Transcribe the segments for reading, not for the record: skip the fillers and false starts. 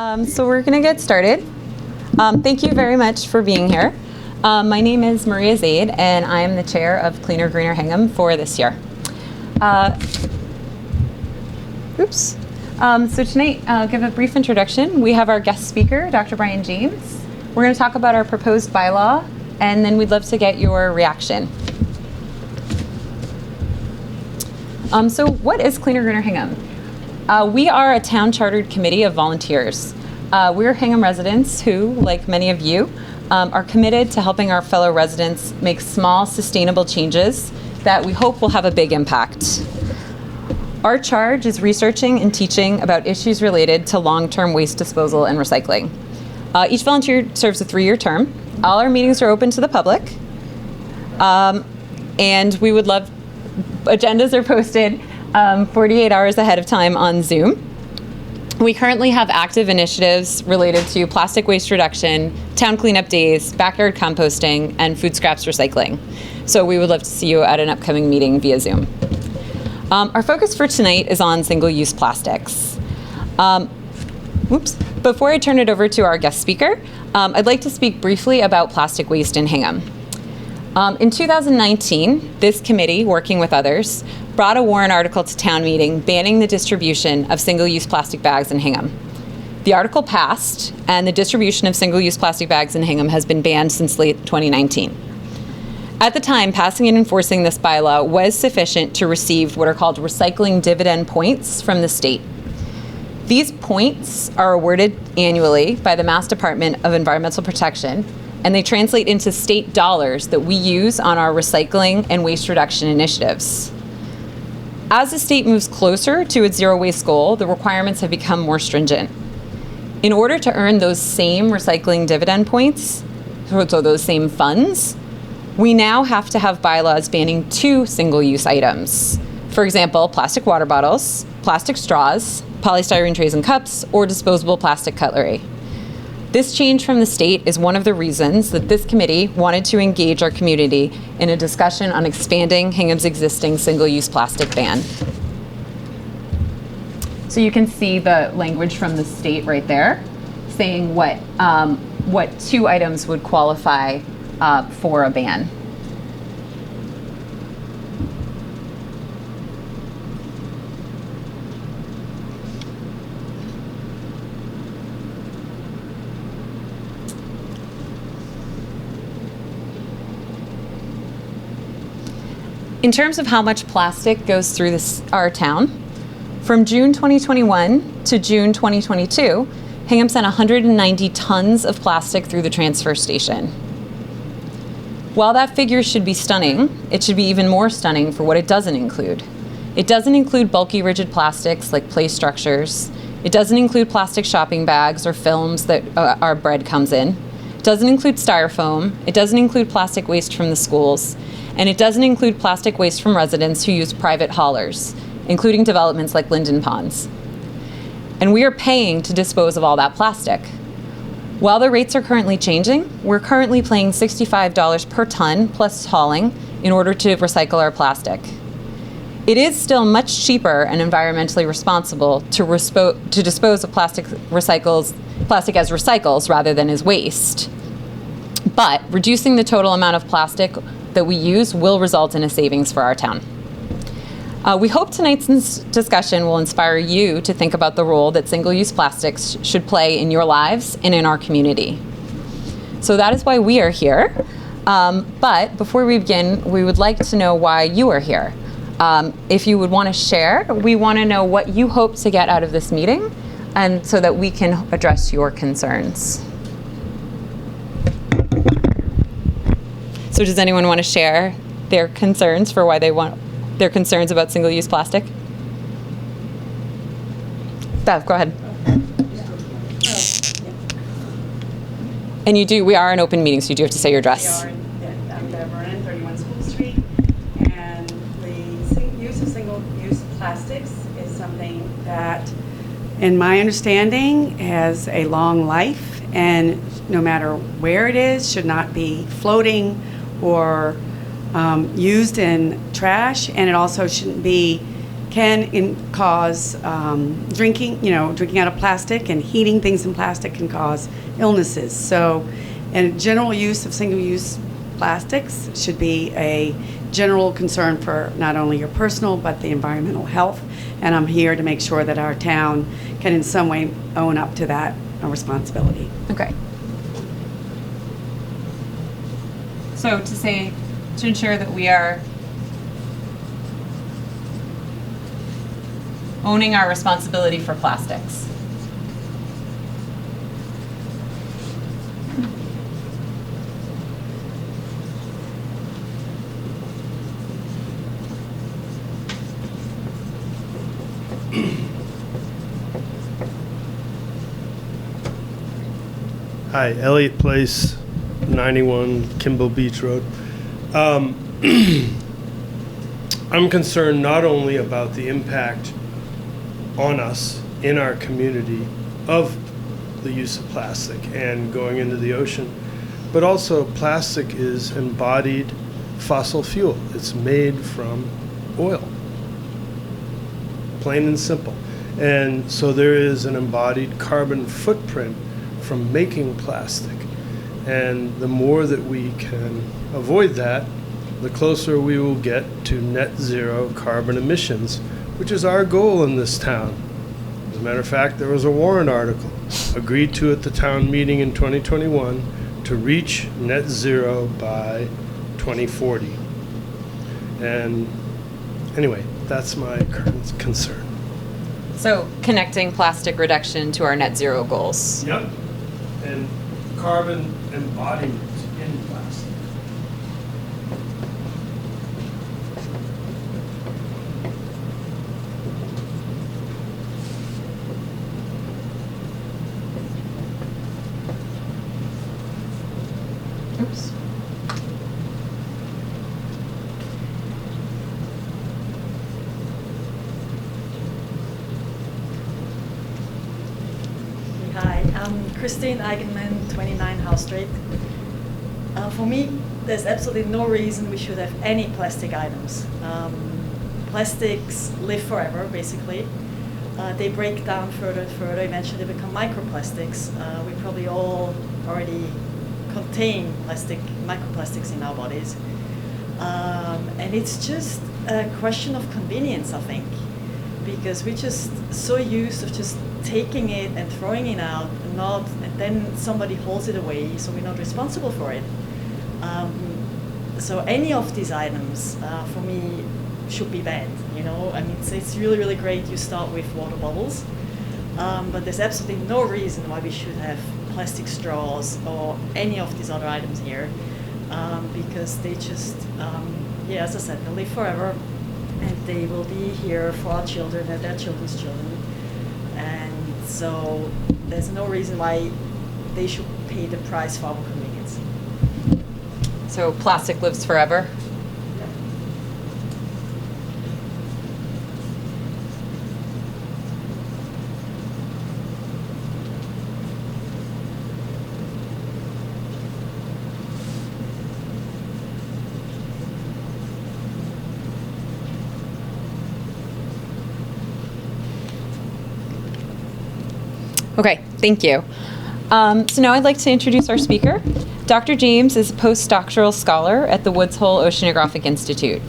So we're going to get started. Thank you very much for being here. My name is Maria Zaid, and I am the chair of Cleaner, Greener Hingham for this year. So tonight, I'll give a brief introduction. We have our guest speaker, Dr. Bryan James. We're going to talk about our proposed bylaw, and then we'd love to get your reaction. So what is Cleaner, Greener Hingham? We are a town chartered committee of volunteers. We're Hingham residents who, like many of you, are committed to helping our fellow residents make small, sustainable changes that we hope will have a big impact. Our charge is researching and teaching about issues related to long-term waste disposal and recycling. Each volunteer serves a 3-year term. All our meetings are open to the public. And we would love, agendas are posted 48 hours ahead of time on Zoom. We currently have active initiatives related to plastic waste reduction, town cleanup days, backyard composting, and food scraps recycling. So we would love to see you at an upcoming meeting via Zoom. Our focus for tonight is on single-use plastics. Before I turn it over to our guest speaker, I'd like to speak briefly about plastic waste in Hingham. In 2019, this committee, working with others, brought a warrant article to town meeting banning the distribution of single-use plastic bags in Hingham. The article passed, and the distribution of single-use plastic bags in Hingham has been banned since late 2019. At the time, passing and enforcing this bylaw was sufficient to receive what are called recycling dividend points from the state. These points are awarded annually by the Mass Department of Environmental Protection, and they translate into state dollars that we use on our recycling and waste reduction initiatives. As the state moves closer to its zero waste goal, the requirements have become more stringent. In order to earn those same recycling dividend points, so those same funds, we now have to have bylaws banning 2 single-use items. For example, plastic water bottles, plastic straws, polystyrene trays and cups, or disposable plastic cutlery. This change from the state is one of the reasons that this committee wanted to engage our community in a discussion on expanding Hingham's existing single-use plastic ban. So you can see the language from the state right there, saying what 2 items would qualify for a ban. In terms of how much plastic goes through our town, from June 2021 to June 2022, Hingham sent 190 tons of plastic through the transfer station. While that figure should be stunning, it should be even more stunning for what it doesn't include. It doesn't include bulky rigid plastics like play structures. It doesn't include plastic shopping bags or films that our bread comes in. It doesn't include styrofoam. It doesn't include plastic waste from the schools. And it doesn't include plastic waste from residents who use private haulers, including developments like Linden Ponds. And we are paying to dispose of all that plastic. While the rates are currently changing, we're currently paying $65 per ton plus hauling in order to recycle our plastic. It is still much cheaper and environmentally responsible to dispose of plastic as recycles rather than as waste. But reducing the total amount of plastic that we use will result in a savings for our town. We hope tonight's discussion will inspire you to think about the role that single-use plastics should play in your lives and in our community. So that is why we are here. But before we begin, we would like to know why you are here. If you would want to share, we want to know what you hope to get out of this meeting, and so that we can address your concerns. So does anyone want to share their concerns for why they want their concerns about single-use plastic? Bev, go ahead. And we are an open meeting, so you do have to say your address. I'm Dr. Bryan, 31 School Street, and the use of single-use plastics is something that, in my understanding, has a long life, and no matter where it is, should not be floating or used in trash, and it also shouldn't be can cause drinking out of plastic and heating things in plastic can cause illnesses. So, and general use of single-use plastics should be a general concern for not only your personal but the environmental health. And I'm here to make sure that our town can in some way own up to that responsibility. Okay. So to ensure that we are owning our responsibility for plastics. Hi, Elliott Place, 91 Kimball Beach Road. I'm concerned not only about the impact on us in our community of the use of plastic and going into the ocean, but also plastic is embodied fossil fuel. It's made from oil, plain and simple. And so there is an embodied carbon footprint from making plastic. And the more that we can avoid that, the closer we will get to net zero carbon emissions, which is our goal in this town. As a matter of fact, there was a warrant article agreed to at the town meeting in 2021 to reach net zero by 2040. And anyway, that's my current concern. So connecting plastic reduction to our net zero goals. Yep. And carbon embodiment in plastic. Oops. Hi, I'm Christine Eigenman, 29 House Street. For me, there's absolutely no reason we should have any plastic items. Plastics live forever, basically. They break down further and further. Eventually they become microplastics. We probably all already contain microplastics in our bodies. And it's just a question of convenience, I think, because we're just so used to just taking it and throwing it out, and then somebody holds it away, so we're not responsible for it. So any of these items, for me, should be banned. I mean, it's really, really great you start with water bottles, but there's absolutely no reason why we should have plastic straws or any of these other items here, because they just, as I said, they live forever, and they will be here for our children and their children's children. And so there's no reason why they should pay the price for our convenience. So plastic lives forever? Okay, thank you. So now I'd like to introduce our speaker. Dr. James is a postdoctoral scholar at the Woods Hole Oceanographic Institute.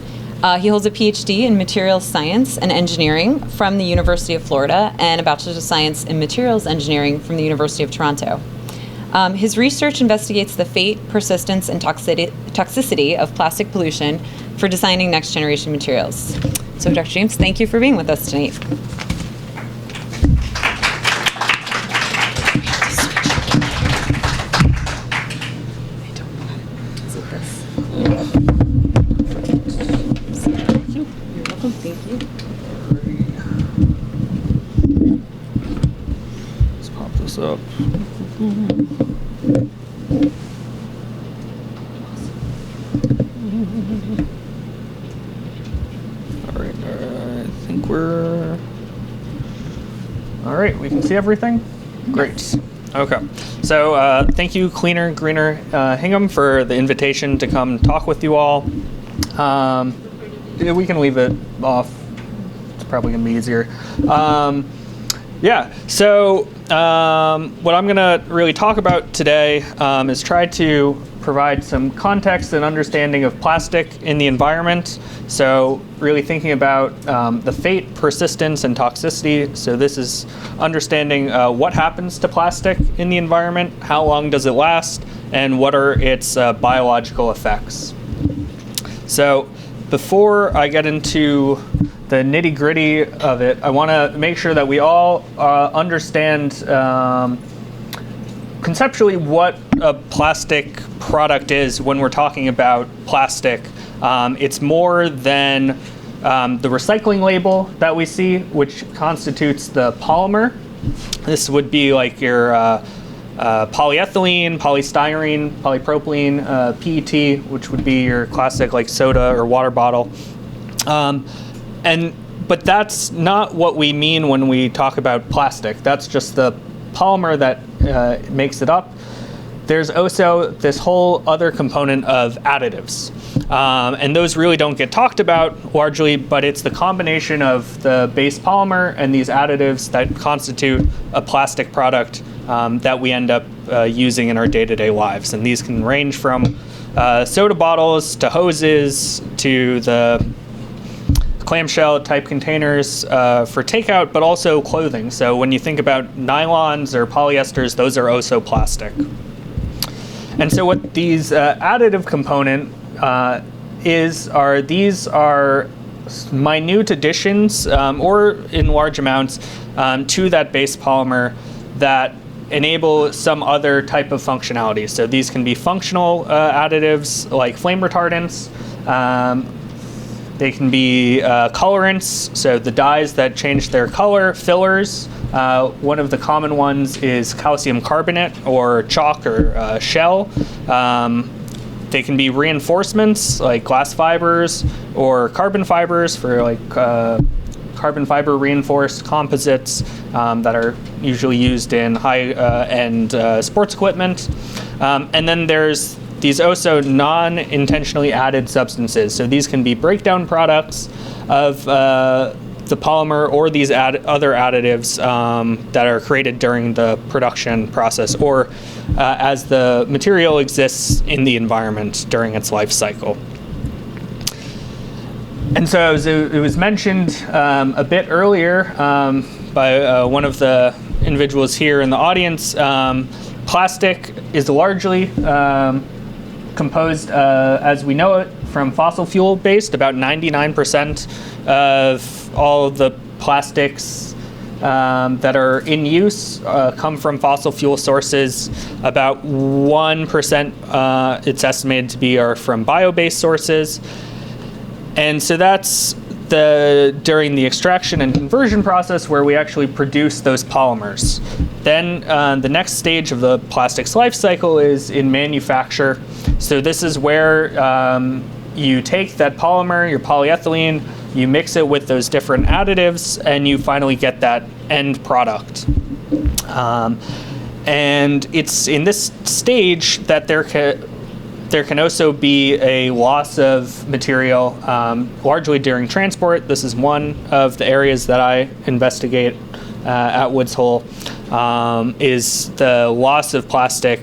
He holds a PhD in materials science and engineering from the University of Florida and a Bachelor's of Science in Materials Engineering from the University of Toronto. His research investigates the fate, persistence, and toxicity of plastic pollution for designing next generation materials. So Dr. James, thank you for being with us tonight. Up. All right, I think we're all right. We can see everything. Great. Okay. So thank you, Cleaner Greener Hingham, for the invitation to come talk with you all. We can leave it off. It's probably going to be easier. Yeah, so what I'm going to really talk about today is try to provide some context and understanding of plastic in the environment. So really thinking about the fate, persistence, and toxicity. So this is understanding what happens to plastic in the environment, how long does it last, and what are its biological effects. So before I get into the nitty-gritty of it, I want to make sure that we all understand conceptually what a plastic product is when we're talking about plastic. It's more than the recycling label that we see, which constitutes the polymer. This would be like your polyethylene, polystyrene, polypropylene, PET, which would be your classic like soda or water bottle. But that's not what we mean when we talk about plastic. That's just the polymer that makes it up. There's also this whole other component of additives. And those really don't get talked about largely, but it's the combination of the base polymer and these additives that constitute a plastic product that we end up using in our day-to-day lives. And these can range from soda bottles to hoses to the clamshell type containers for takeout, but also clothing. So when you think about nylons or polyesters, those are also plastic. And so what these additive component these are minute additions or in large amounts to that base polymer that enable some other type of functionality. So these can be functional additives like flame retardants. They can be colorants, so the dyes that change their color, fillers. One of the common ones is calcium carbonate or chalk or shell. They can be reinforcements like glass fibers or carbon fibers for like carbon fiber reinforced composites that are usually used in high-end sports equipment. And then there's these also non-intentionally added substances. So these can be breakdown products of the polymer or these other additives that are created during the production process or as the material exists in the environment during its life cycle. And so as it was mentioned a bit earlier by one of the individuals here in the audience, plastic is largely composed as we know it from fossil fuel based. About 99% of all of the plastics that are in use come from fossil fuel sources. About 1% it's estimated to be are from bio-based sources. And so that's during the extraction and conversion process where we actually produce those polymers. Then the next stage of the plastic's life cycle is in manufacture. So this is where you take that polymer, your polyethylene, you mix it with those different additives, and you finally get that end product. And it's in this stage that there can also be a loss of material, largely during transport. This is one of the areas that I investigate at Woods Hole, is the loss of plastic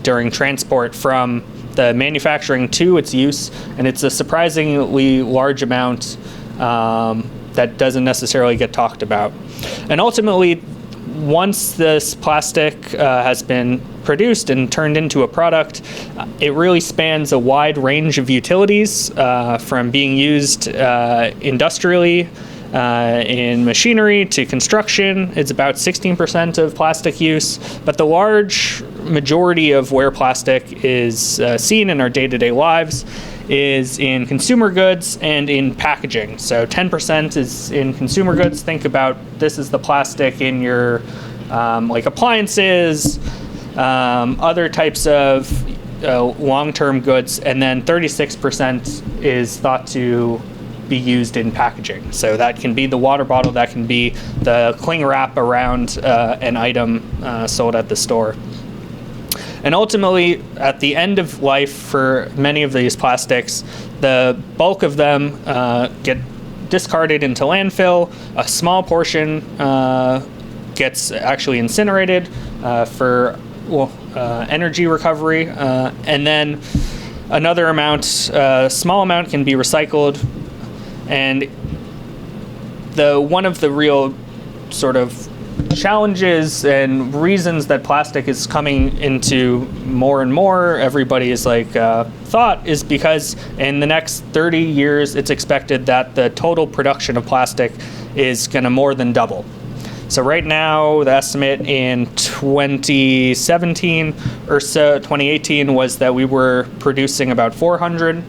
during transport from the manufacturing to its use, and it's a surprisingly large amount that doesn't necessarily get talked about. And ultimately, once this plastic has been produced and turned into a product, it really spans a wide range of utilities, from being used industrially, in machinery to construction. It's about 16% of plastic use, but the large majority of where plastic is seen in our day-to-day lives is in consumer goods and in packaging. So 10% is in consumer goods. Think about this is the plastic in your like appliances, other types of long-term goods, and then 36% is thought to be used in packaging. So that can be the water bottle, that can be the cling wrap around an item sold at the store. And ultimately, at the end of life for many of these plastics, the bulk of them get discarded into landfill. A small portion gets actually incinerated for energy recovery, and then another amount, small amount, can be recycled. And one of the real sort of challenges and reasons that plastic is coming into more and more everybody's thought is because in the next 30 years it's expected that the total production of plastic is going to more than double. So right now the estimate in 2017 or so, 2018, was that we were producing about 400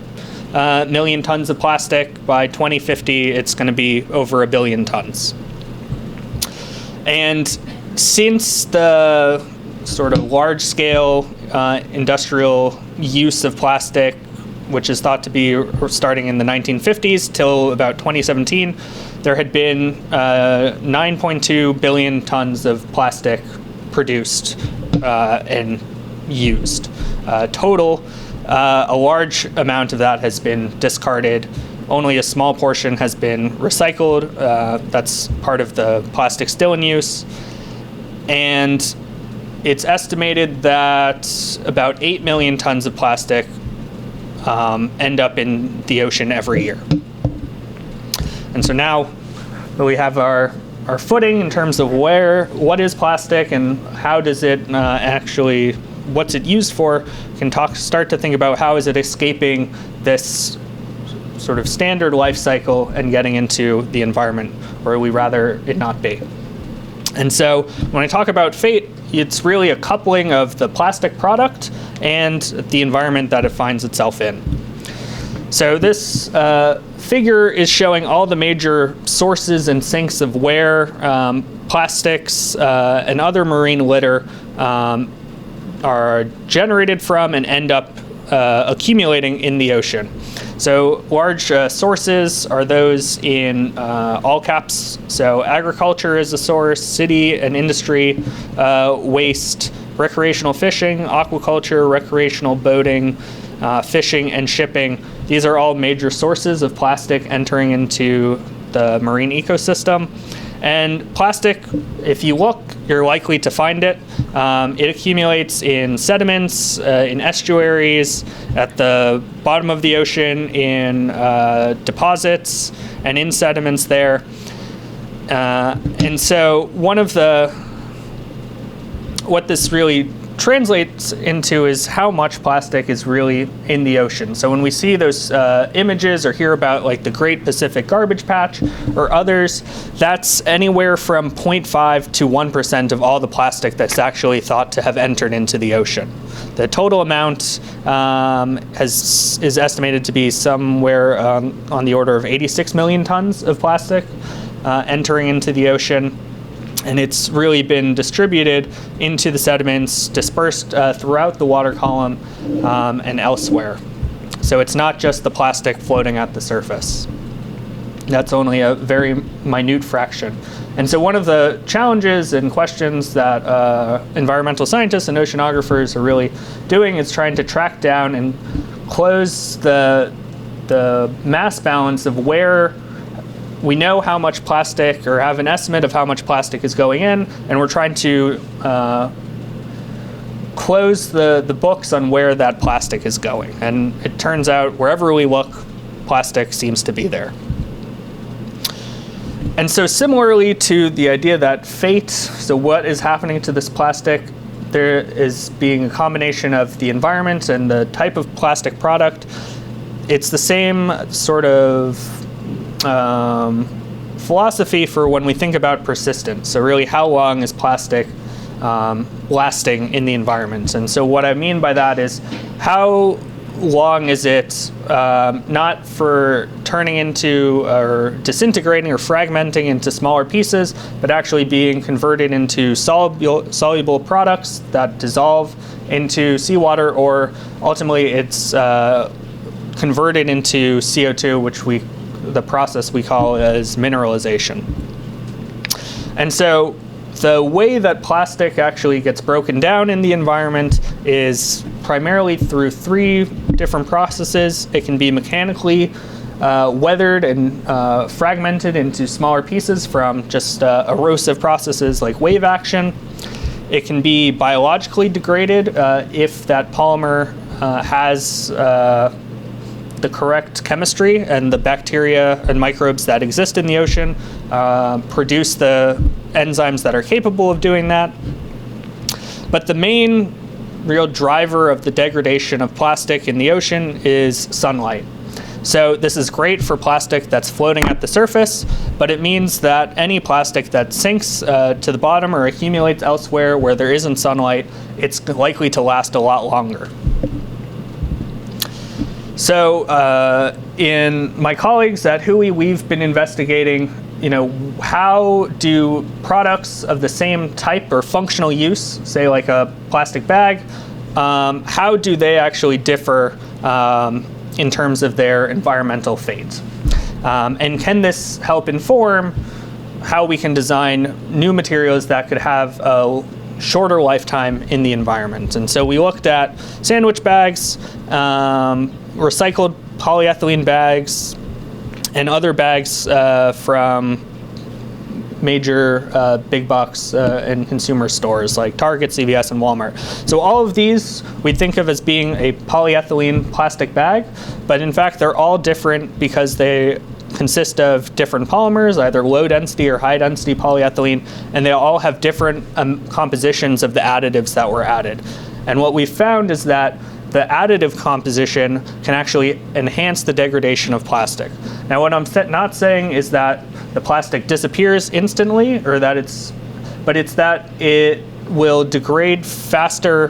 million tons of plastic. By 2050 it's going to be over 1 billion tons. And since the sort of large-scale industrial use of plastic, which is thought to be starting in the 1950s till about 2017, there had been 9.2 billion tons of plastic produced and used. Total, a large amount of that has been discarded. Only a small portion has been recycled. That's part of the plastic still in use. And it's estimated that about 8 million tons of plastic end up in the ocean every year. And so now that we have our footing in terms of what is plastic and how does it actually, what's it used for, we can start to think about how is it escaping this sort of standard life cycle and getting into the environment, or we rather it not be. And so when I talk about fate, it's really a coupling of the plastic product and the environment that it finds itself in. So this figure is showing all the major sources and sinks of where plastics and other marine litter are generated from and end up accumulating in the ocean. So large sources are those in all caps. So agriculture is a source, city and industry, waste, recreational fishing, aquaculture, recreational boating, fishing and shipping. These are all major sources of plastic entering into the marine ecosystem. And plastic, if you look, you're likely to find it. It accumulates in sediments, in estuaries, at the bottom of the ocean, in deposits, and in sediments there. And so what this really translates into is how much plastic is really in the ocean. So when we see those images or hear about the Great Pacific Garbage Patch or others, that's anywhere from 0.5 to 1% of all the plastic that's actually thought to have entered into the ocean. The total amount is estimated to be somewhere on the order of 86 million tons of plastic entering into the ocean. And it's really been distributed into the sediments, dispersed throughout the water column and elsewhere. So it's not just the plastic floating at the surface. That's only a very minute fraction. And so one of the challenges and questions that environmental scientists and oceanographers are really doing is trying to track down and close the mass balance of where we know how much plastic, or have an estimate of how much plastic is going in, and we're trying to close the books on where that plastic is going. And it turns out wherever we look, plastic seems to be there. And so similarly to the idea that fate, so what is happening to this plastic, there is being a combination of the environment and the type of plastic product. It's the same sort of philosophy for when we think about persistence. So really, how long is plastic lasting in the environment? And so what I mean by that is, how long is it not for turning into or disintegrating or fragmenting into smaller pieces, but actually being converted into soluble products that dissolve into seawater, or ultimately it's converted into CO2, which the process we call as mineralization. And so the way that plastic actually gets broken down in the environment is primarily through 3 different processes. It can be mechanically weathered and fragmented into smaller pieces from just erosive processes like wave action. It can be biologically degraded if that polymer has the correct chemistry, and the bacteria and microbes that exist in the ocean produce the enzymes that are capable of doing that. But the main real driver of the degradation of plastic in the ocean is sunlight. So this is great for plastic that's floating at the surface, but it means that any plastic that sinks to the bottom or accumulates elsewhere where there isn't sunlight, it's likely to last a lot longer. So in my colleagues at HUI, we've been investigating, how do products of the same type or functional use, say like a plastic bag, how do they actually differ in terms of their environmental fate? And can this help inform how we can design new materials that could have a shorter lifetime in the environment? And so we looked at sandwich bags, recycled polyethylene bags, and other bags from major big box and consumer stores like Target, CVS, and Walmart. So all of these we think of as being a polyethylene plastic bag, but in fact they're all different because they consist of different polymers, either low density or high density polyethylene, and they all have different compositions of the additives that were added. And what we found is that the additive composition can actually enhance the degradation of plastic. Now, what I'm not saying is that the plastic disappears instantly, or that it's that it will degrade faster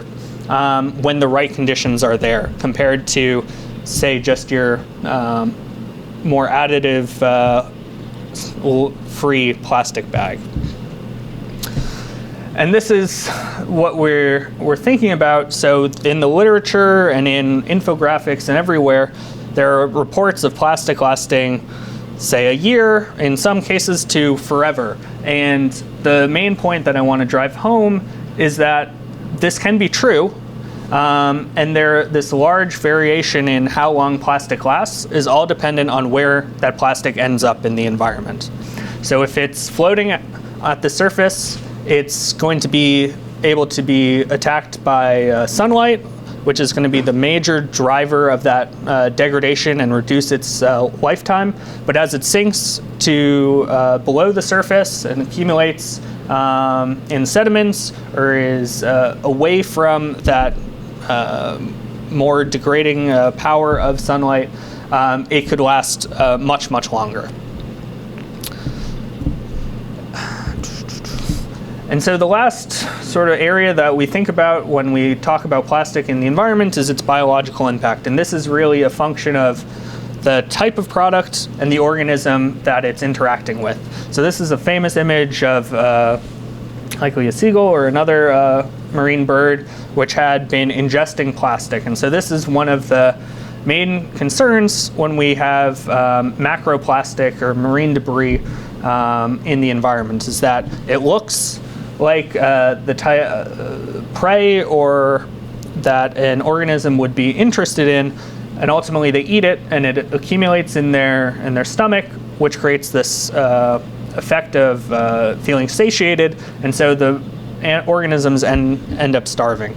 when the right conditions are there, compared to, say, just your more additive free plastic bag. And this is what we're thinking about. So in the literature and in infographics and everywhere, there are reports of plastic lasting, say, a year, in some cases to forever. And the main point that I want to drive home is that this can be true. And this large variation in how long plastic lasts is all dependent on where that plastic ends up in the environment. So if it's floating at the surface, it's going to be able to be attacked by sunlight, which is going to be the major driver of that degradation and reduce its lifetime. But as it sinks to below the surface and accumulates in sediments, or is away from that more degrading power of sunlight, it could last much, much longer. And so the last sort of area that we think about when we talk about plastic in the environment is its biological impact. And this is really a function of the type of product and the organism that it's interacting with. So this is a famous image of likely a seagull or another marine bird which had been ingesting plastic. And so this is one of the main concerns when we have macroplastic or marine debris in the environment, is that it looks like the prey or that an organism would be interested in, and ultimately they eat it and it accumulates in their stomach, which creates this effect of feeling satiated, and so the organisms end up starving.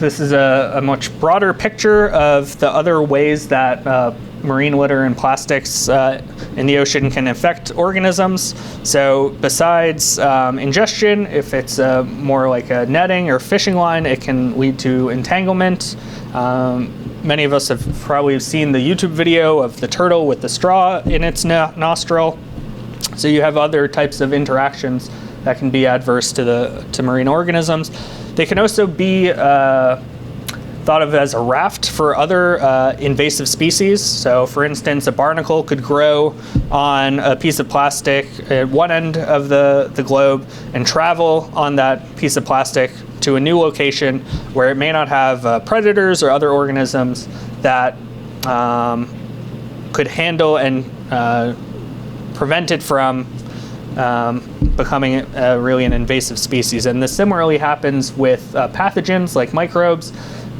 This is a much broader picture of the other ways that marine litter and plastics in the ocean can affect organisms. So besides ingestion, if it's more like a netting or fishing line, it can lead to entanglement. Many of us have probably seen the YouTube video of the turtle with the straw in its nostril. So you have other types of interactions that can be adverse to marine organisms. They can also be thought of as a raft for other invasive species. So for instance, a barnacle could grow on a piece of plastic at one end of the globe and travel on that piece of plastic to a new location where it may not have predators or other organisms that could handle and prevent it from becoming really an invasive species. And this similarly happens with pathogens like microbes.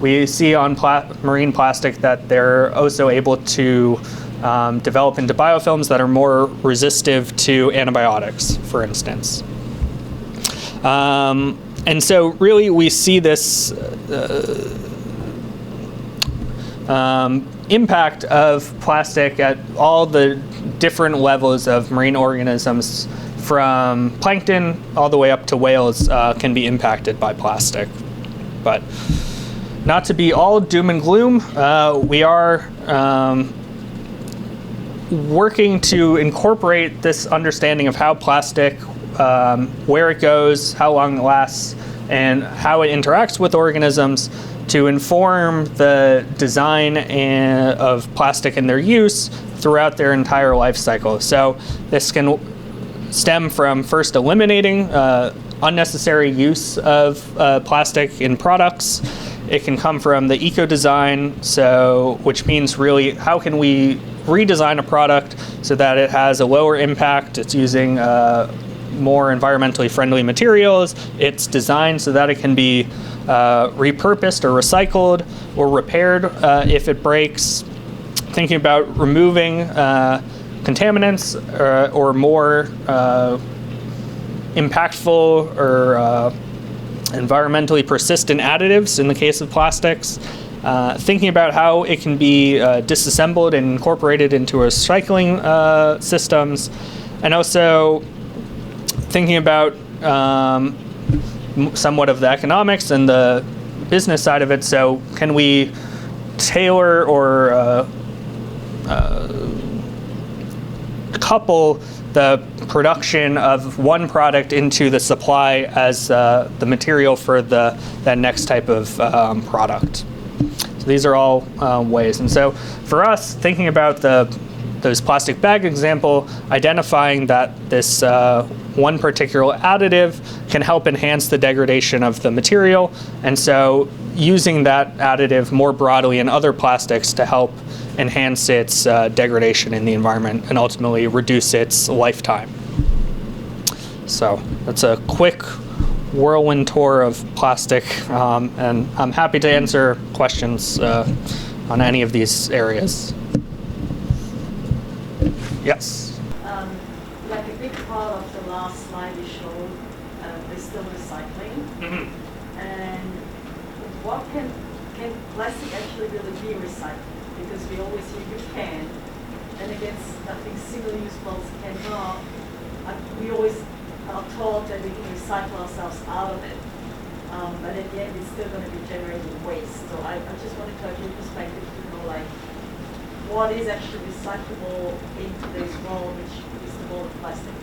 we see on marine plastic that they're also able to develop into biofilms that are more resistive to antibiotics, for instance. And so really we see this impact of plastic at all the different levels of marine organisms, from plankton all the way up to whales can be impacted by plastic. But not to be all doom and gloom, we are working to incorporate this understanding of how plastic, where it goes, how long it lasts, and how it interacts with organisms to inform the design of plastic and their use throughout their entire life cycle. So this can stem from first eliminating unnecessary use of plastic in products. It can come from the eco-design, which means really how can we redesign a product so that it has a lower impact, it's using more environmentally friendly materials, it's designed so that it can be repurposed or recycled or repaired if it breaks. Thinking about removing contaminants or more impactful or environmentally persistent additives in the case of plastics. Thinking about how it can be disassembled and incorporated into recycling systems, and also thinking about somewhat of the economics and the business side of it. So can we tailor or couple the production of one product into the supply as the material for that next type of product? So these are all ways. And so for us, thinking about those plastic bag example, identifying that this one particular additive can help enhance the degradation of the material, and so using that additive more broadly in other plastics to help enhance its degradation in the environment and ultimately reduce its lifetime. So that's a quick whirlwind tour of plastic, and I'm happy to answer questions on any of these areas. Yes? Like a big part of the last slide you showed is still recycling. Mm-hmm. And what can plastic actually really be recycled? Because we always hear you can, and against, I think, single-use bottles cannot. We always are taught that we can recycle ourselves out of it, but at the end it's still going to be generating waste. So I just wanted to have your perspective to know, like, what is actually recyclable in today's world, which is the world of plastic.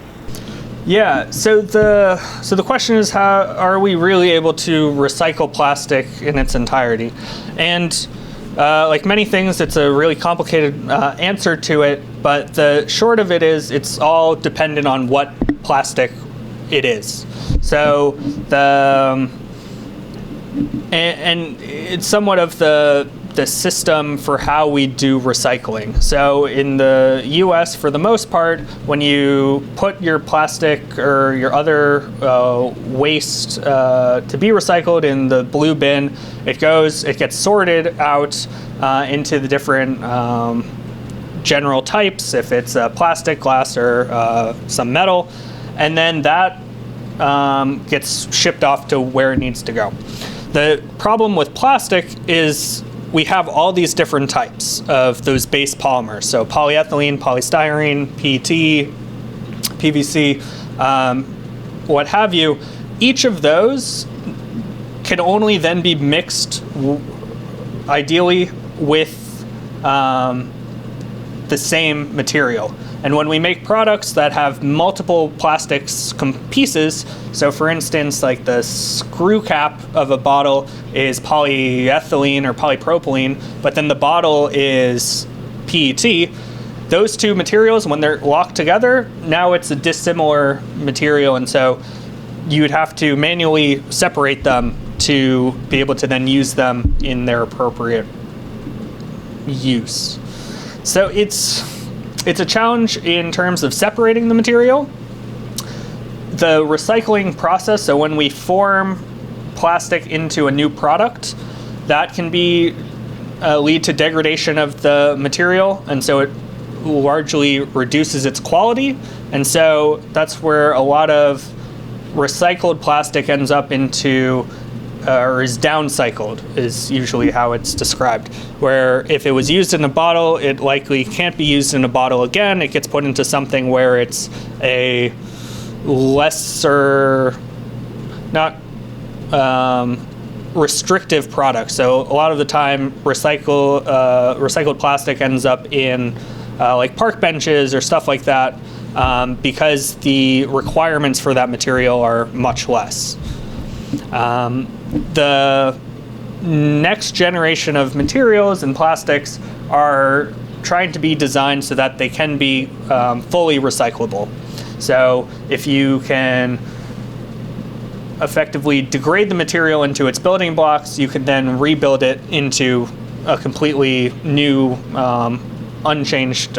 Yeah, so the question is, how are we really able to recycle plastic in its entirety? And like many things, it's a really complicated answer to it, but the short of it is it's all dependent on what plastic it is. So and it's somewhat of the system for how we do recycling. So in the US, for the most part, when you put your plastic or your other waste to be recycled in the blue bin, it gets sorted out into the different general types, if it's plastic, glass, or some metal, and then that gets shipped off to where it needs to go. The problem with plastic is we have all these different types of those base polymers. So polyethylene, polystyrene, PET, PVC, what have you. Each of those can only then be mixed ideally with the same material. And when we make products that have multiple plastics pieces, so for instance, like the screw cap of a bottle is polyethylene or polypropylene, but then the bottle is PET, those two materials, when they're locked together, now it's a dissimilar material, and so you would have to manually separate them to be able to then use them in their appropriate use. So it's a challenge in terms of separating the material. The recycling process, so when we form plastic into a new product, that can be lead to degradation of the material, and so it largely reduces its quality. And so that's where a lot of recycled plastic ends up into, or is downcycled, is usually how it's described. Where if it was used in a bottle, it likely can't be used in a bottle again. It gets put into something where it's a lesser, not restrictive product. So a lot of the time, recycled plastic ends up in like park benches or stuff like that, because the requirements for that material are much less. The next generation of materials and plastics are trying to be designed so that they can be fully recyclable. So if you can effectively degrade the material into its building blocks, you can then rebuild it into a completely new, unchanged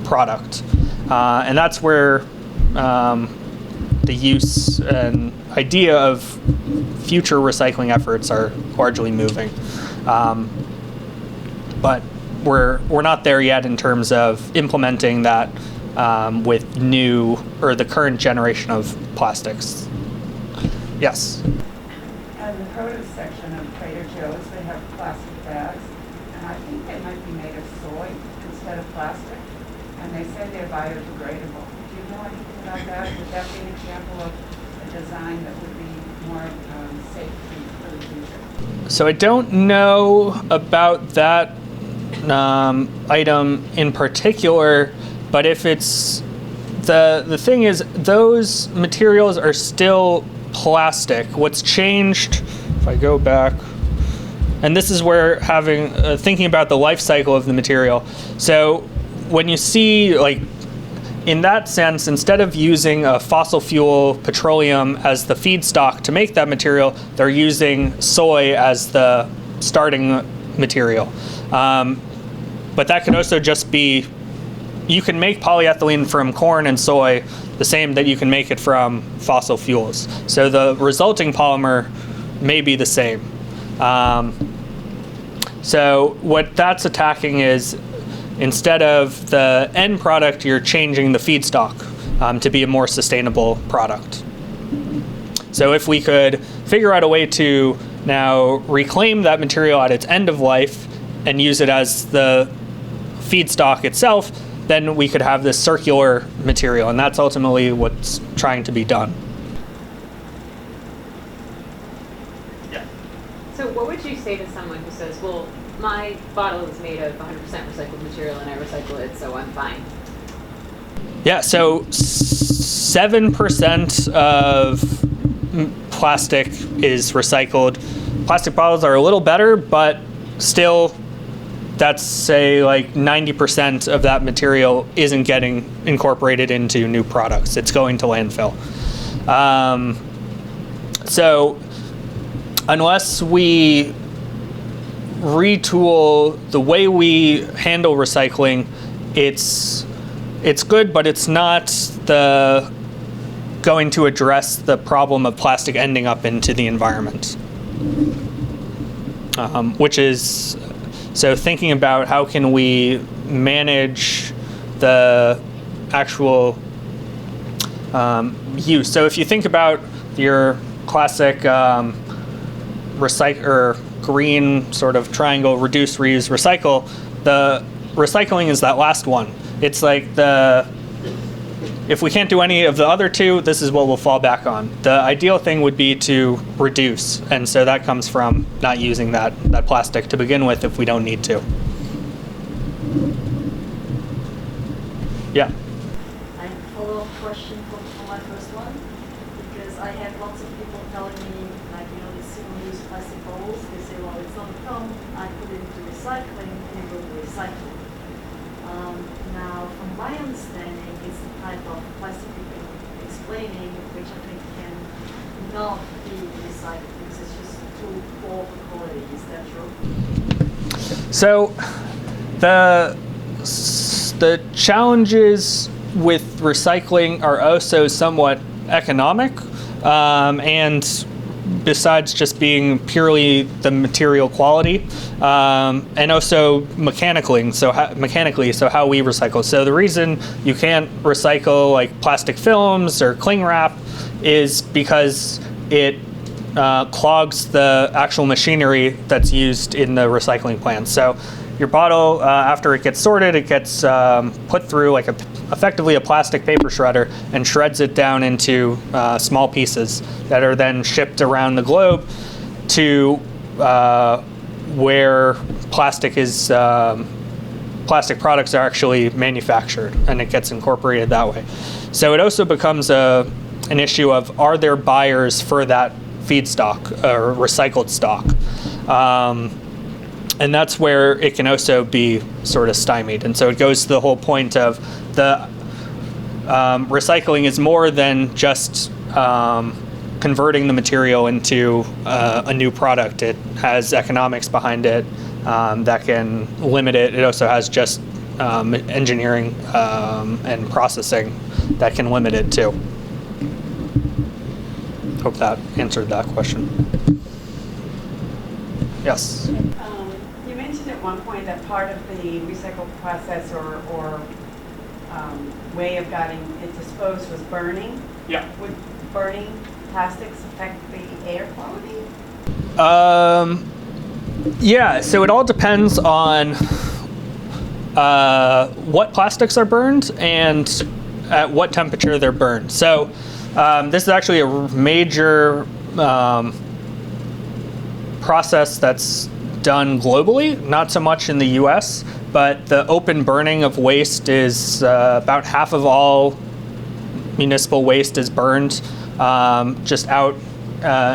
product. And that's where the use and idea of future recycling efforts are largely moving. But we're not there yet in terms of implementing that with new, or the current generation of plastics. Yes? In the produce section of Trader Joe's, they have plastic bags, and I think they might be made of soy instead of plastic, and they say they're biodegradable. Do you know anything about that? Would that be an example of a design that would be more safe for the future? So I don't know about that item in particular, but if it's, the thing is, those materials are still plastic. What's changed, if I go back, and this is where having, thinking about the life cycle of the material. So when you see, like, in that sense, instead of using a fossil fuel, petroleum, as the feedstock to make that material, they're using soy as the starting material. But that could also just be, you can make polyethylene from corn and soy the same that you can make it from fossil fuels. So the resulting polymer may be the same. So what that's attacking is, instead of the end product, you're changing the feedstock to be a more sustainable product. So if we could figure out a way to now reclaim that material at its end of life and use it as the feedstock itself, then we could have this circular material, and that's ultimately what's trying to be done. Yeah. So what would you say to someone who says, well, my bottle is made of 100% recycled material and I recycle it, so I'm fine? Yeah, so 7% of plastic is recycled. Plastic bottles are a little better, but still, that's, say, like 90% of that material isn't getting incorporated into new products. It's going to landfill. So unless we retool the way we handle recycling, it's good, but it's not going to address the problem of plastic ending up into the environment. Which is, so thinking about how can we manage the actual use. So if you think about your classic green sort of triangle, reduce, reuse, recycle, the recycling is that last one. It's like if we can't do any of the other two, this is what we'll fall back on. The ideal thing would be to reduce, and so that comes from not using that plastic to begin with if we don't need to. Yeah. I have a follow-up question from my first one, because I had lots of people telling me, like, these single-use plastic bowls, they say, well, it's not a problem, I put it into recycling and it will be recycled. Now, from my understanding, it's the type of plastic you've been explaining, which I think can not be recycled because it's just too poor quality. Is that true? So the challenges with recycling are also somewhat economic, and besides just being purely the material quality, and also mechanically. So how we recycle. So the reason you can't recycle like plastic films or cling wrap is because it clogs the actual machinery that's used in the recycling plant. So your bottle, after it gets sorted, it gets put through like effectively a plastic paper shredder and shreds it down into small pieces that are then shipped around the globe to where plastic products are actually manufactured, and it gets incorporated that way. So it also becomes an issue of, are there buyers for that feedstock or recycled stock? And that's where it can also be sort of stymied. And so it goes to the whole point of the recycling is more than just converting the material into a new product. It has economics behind it that can limit it. It also has just engineering and processing that can limit it too. Hope that answered that question. Yes? You mentioned at one point that part of the recycle process or way of getting it disposed was burning. Yeah. Would burning plastics affect the air quality? Yeah, so it all depends on what plastics are burned and at what temperature they're burned. So this is actually a major process that's done globally, not so much in the US, but the open burning of waste is about half of all municipal waste is burned just out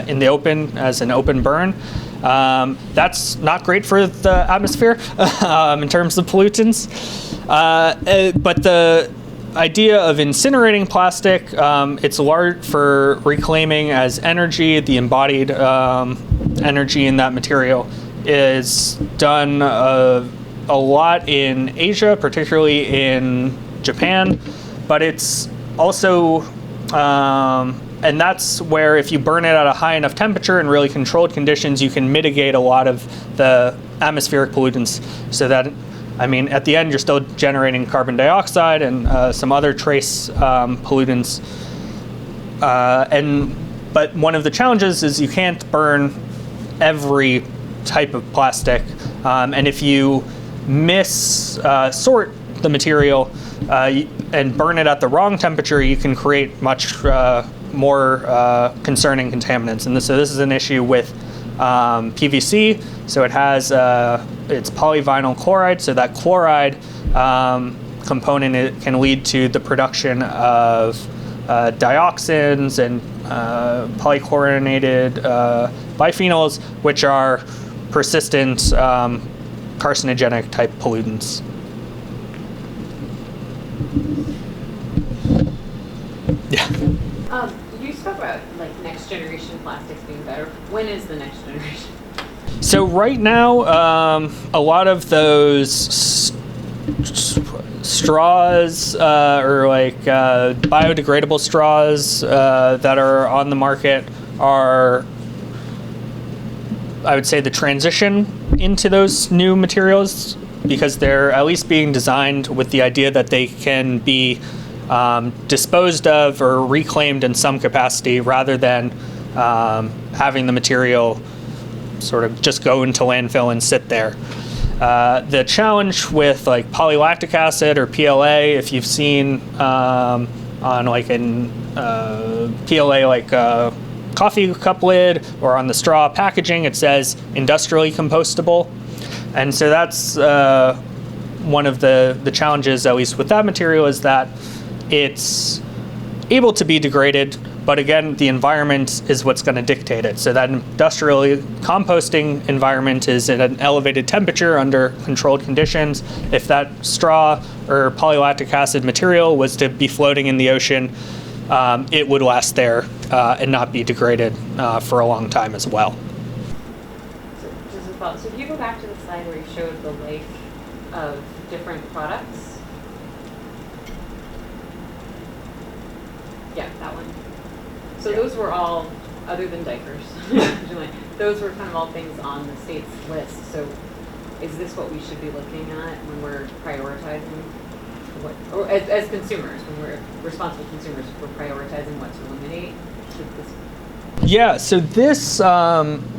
in the open as an open burn. That's not great for the atmosphere in terms of pollutants. But the idea of incinerating plastic, it's large for reclaiming as energy. The embodied energy in that material is done a lot in Asia, particularly in Japan, but it's also and that's where if you burn it at a high enough temperature and really controlled conditions, you can mitigate a lot of the atmospheric pollutants. So that, I mean, at the end, you're still generating carbon dioxide and some other trace pollutants. But one of the challenges is you can't burn every type of plastic. And if you sort the material and burn it at the wrong temperature, you can create much more concerning contaminants. And so this is an issue with PVC. So it has it's polyvinyl chloride. So that chloride component, it can lead to the production of dioxins and polychlorinated biphenyls, which are persistent carcinogenic type pollutants. Yeah. You spoke about like next generation plastics being better. When is the next generation? So right now, a lot of those straws or like biodegradable straws that are on the market are, I would say, the transition into those new materials, because they're at least being designed with the idea that they can be disposed of or reclaimed in some capacity, rather than having the material sort of just go into landfill and sit there. The challenge with like polylactic acid or PLA, if you've seen on like in PLA like coffee cup lid or on the straw packaging, it says industrially compostable. And so that's one of the challenges, at least with that material, is that it's able to be degraded, but again, the environment is what's going to dictate it. So that industrially composting environment is at an elevated temperature under controlled conditions. If that straw or polylactic acid material was to be floating in the ocean, it would last there and not be degraded for a long time as well. So if you go back to the slide where you showed the life of different products. Yeah, that one. So those were all other than diapers, those were kind of all things on the state's list. So is this what we should be looking at when we're prioritizing or as consumers, when we're responsible consumers, we're prioritizing what to eliminate? Yeah, so this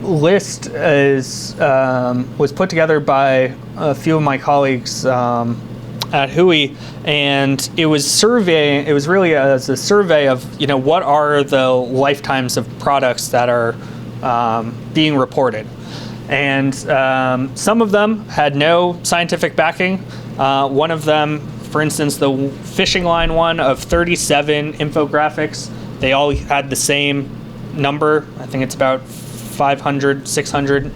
list was put together by a few of my colleagues at Hui, and it was really as a survey of what are the lifetimes of products that are being reported. And some of them had no scientific backing. One of them, for instance, the fishing line one of 37 infographics, they all had the same number. I think it's about 500, 600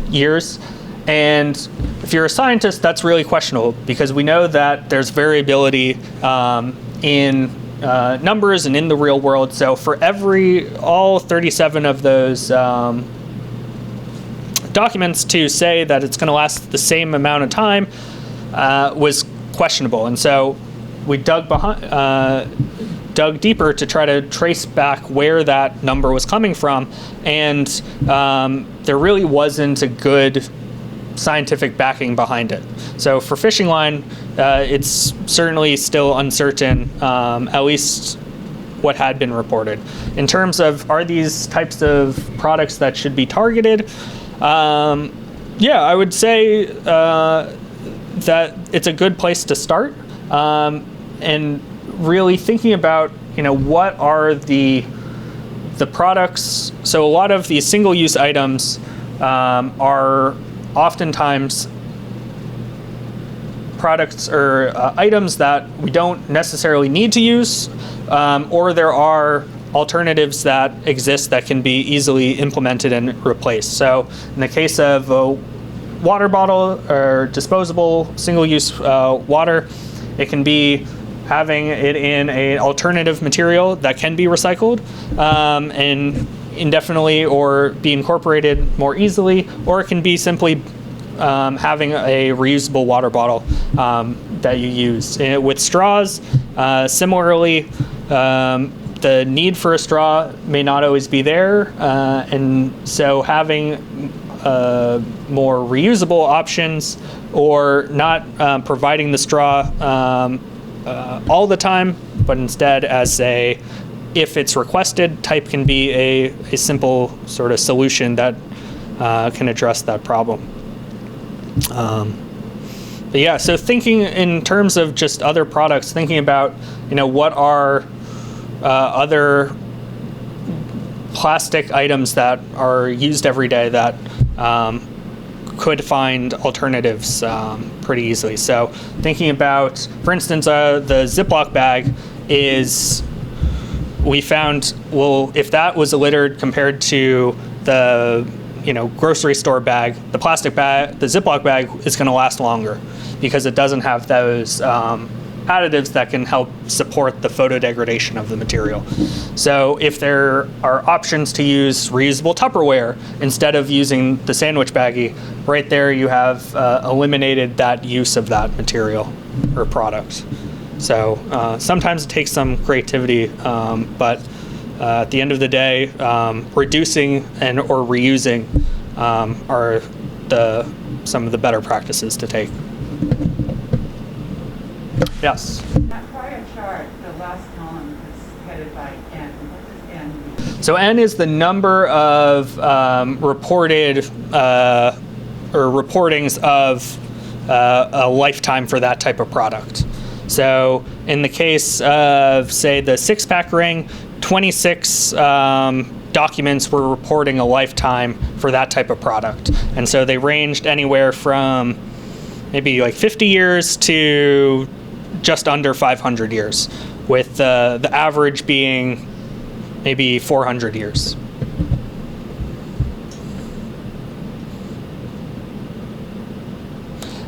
years. And if you're a scientist, that's really questionable because we know that there's variability in numbers and in the real world. So for all 37 of those documents to say that it's going to last the same amount of time was questionable. And so we dug deeper to try to trace back where that number was coming from, and there really wasn't a good scientific backing behind it. So for fishing line, it's certainly still uncertain, at least what had been reported. In terms of are these types of products that should be targeted, yeah, I would say that it's a good place to start, and really thinking about what are the products. So a lot of these single-use items are oftentimes products or items that we don't necessarily need to use, or there are alternatives that exist that can be easily implemented and replaced. So in the case of a water bottle or disposable single-use water, it can be having it in an alternative material that can be recycled and indefinitely or be incorporated more easily, or it can be simply having a reusable water bottle that you use. With straws, similarly, the need for a straw may not always be there, and so having more reusable options or not providing the straw all the time, but instead as if it's requested type can be a simple sort of solution that can address that problem. But yeah, so thinking in terms of just other products, thinking about what are other plastic items that are used every day that could find alternatives pretty easily. So thinking about, for instance, the Ziploc bag we found, well, if that was littered compared to the grocery store bag, the plastic bag, the Ziploc bag is going to last longer because it doesn't have those additives that can help support the photodegradation of the material. So if there are options to use reusable Tupperware instead of using the sandwich baggie, right there you have eliminated that use of that material or product. So sometimes it takes some creativity, but at the end of the day, reducing or reusing are some of the better practices to take. Yes? That prior chart, the last column is headed by N. What does N mean? So N is the number of reported or reportings of a lifetime for that type of product. So in the case of, say, the six-pack ring, 26 documents were reporting a lifetime for that type of product. And so they ranged anywhere from maybe like 50 years to just under 500 years, with the average being maybe 400 years.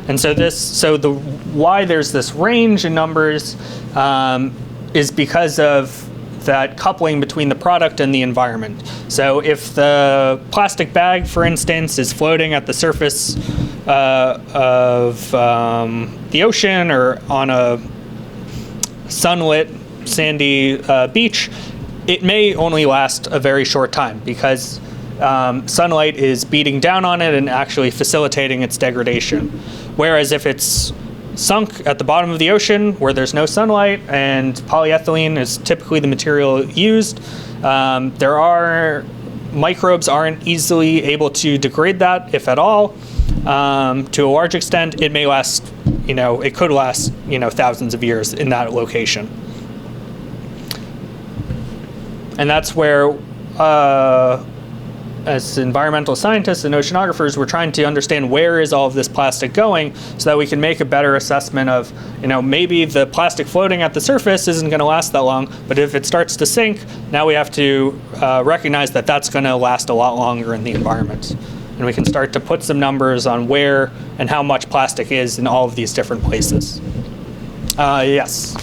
And so why there's this range in numbers is because of that coupling between the product and the environment. So if the plastic bag, for instance, is floating at the surface of the ocean or on a sunlit, sandy beach, it may only last a very short time because sunlight is beating down on it and actually facilitating its degradation. Whereas if it's sunk at the bottom of the ocean where there's no sunlight and polyethylene is typically the material used, microbes aren't easily able to degrade that, if at all. To a large extent, it may last, it could last, thousands of years in that location. And that's where, as environmental scientists and oceanographers, we're trying to understand where is all of this plastic going so that we can make a better assessment of, maybe the plastic floating at the surface isn't going to last that long, but if it starts to sink, now we have to recognize that that's going to last a lot longer in the environment. And we can start to put some numbers on where and how much plastic is in all of these different places. Yes?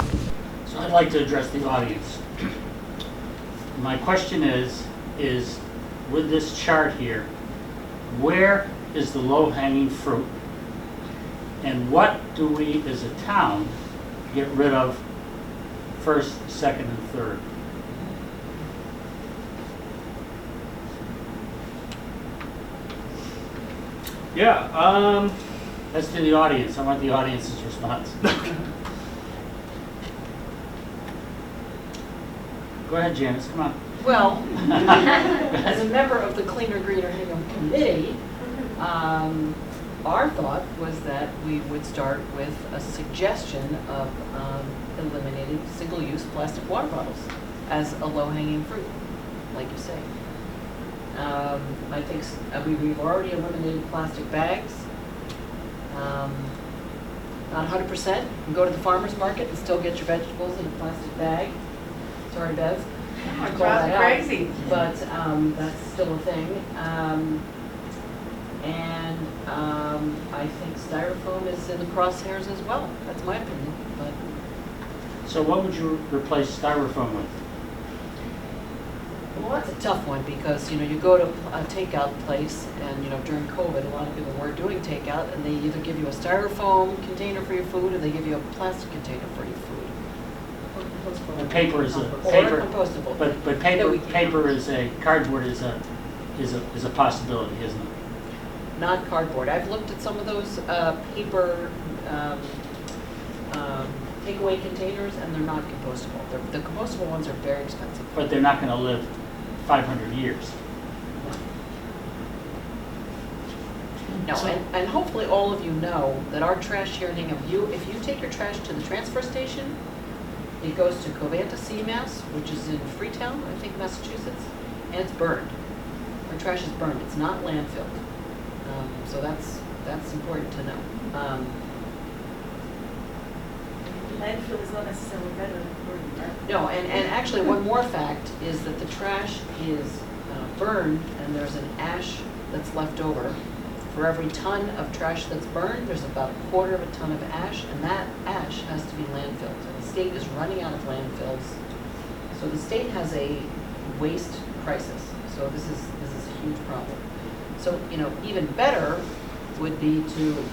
So I'd like to address the audience. My question is with this chart here, where is the low-hanging fruit? And what do we, as a town, get rid of first, second, and third? Yeah, That's to the audience. I want the audience's response. Go ahead, Janice, come on. Well, as a member of the Cleaner, Greener Hingham Committee, our thought was that we would start with a suggestion of eliminating single-use plastic water bottles as a low-hanging fruit, like you say. I think we've already eliminated plastic bags. Not 100%. You can go to the farmer's market and still get your vegetables in a plastic bag. Sorry, Bev. It drives me crazy. But that's still a thing. I think styrofoam is in the crosshairs as well. That's my opinion. But So what would you replace styrofoam with? well, that's a tough one because you go to a takeout place and during COVID, a lot of people were doing takeout and they either give you a styrofoam container for your food or they give you a plastic container for your food. And paper is a Or paper, compostable. but paper is cardboard is a possibility, isn't it? Not cardboard. I've looked at some of those paper takeaway containers, and they're not compostable. The compostable ones are very expensive. But they're not going to live 500 years. No, and hopefully all of you know that our trash here in Hingham, if you take your trash to the transfer station, it goes to Covanta CMAS, which is in Freetown, I think, Massachusetts, and it's burned. Our trash is burned. It's not landfilled. So that's important to know. Landfill is not necessarily better than burning, right? No, and actually one more fact is that the trash is burned and there's an ash that's left over. For every ton of trash that's burned, there's about a quarter of a ton of ash, and that ash has to be landfilled. And the state is running out of landfills. So the state has a waste crisis. So this is a huge problem. So, even better would be to,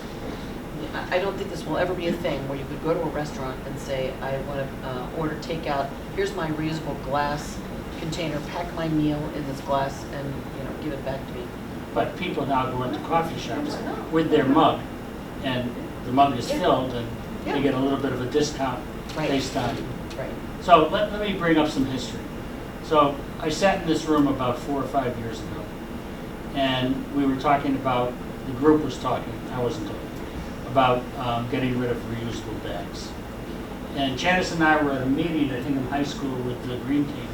I don't think this will ever be a thing where you could go to a restaurant and say, I want to order takeout, here's my reusable glass container, pack my meal in this glass and, give it back to me. But people now go into coffee shops with their mug, and the mug is filled, and they get a little bit of a discount based on it. Right. So let me bring up some history. So I sat in this room about 4 or 5 years ago, and we were talking about, the group was talking, I wasn't talking, about getting rid of reusable bags. And Janice and I were at a meeting at Hingham High School with the Green Team,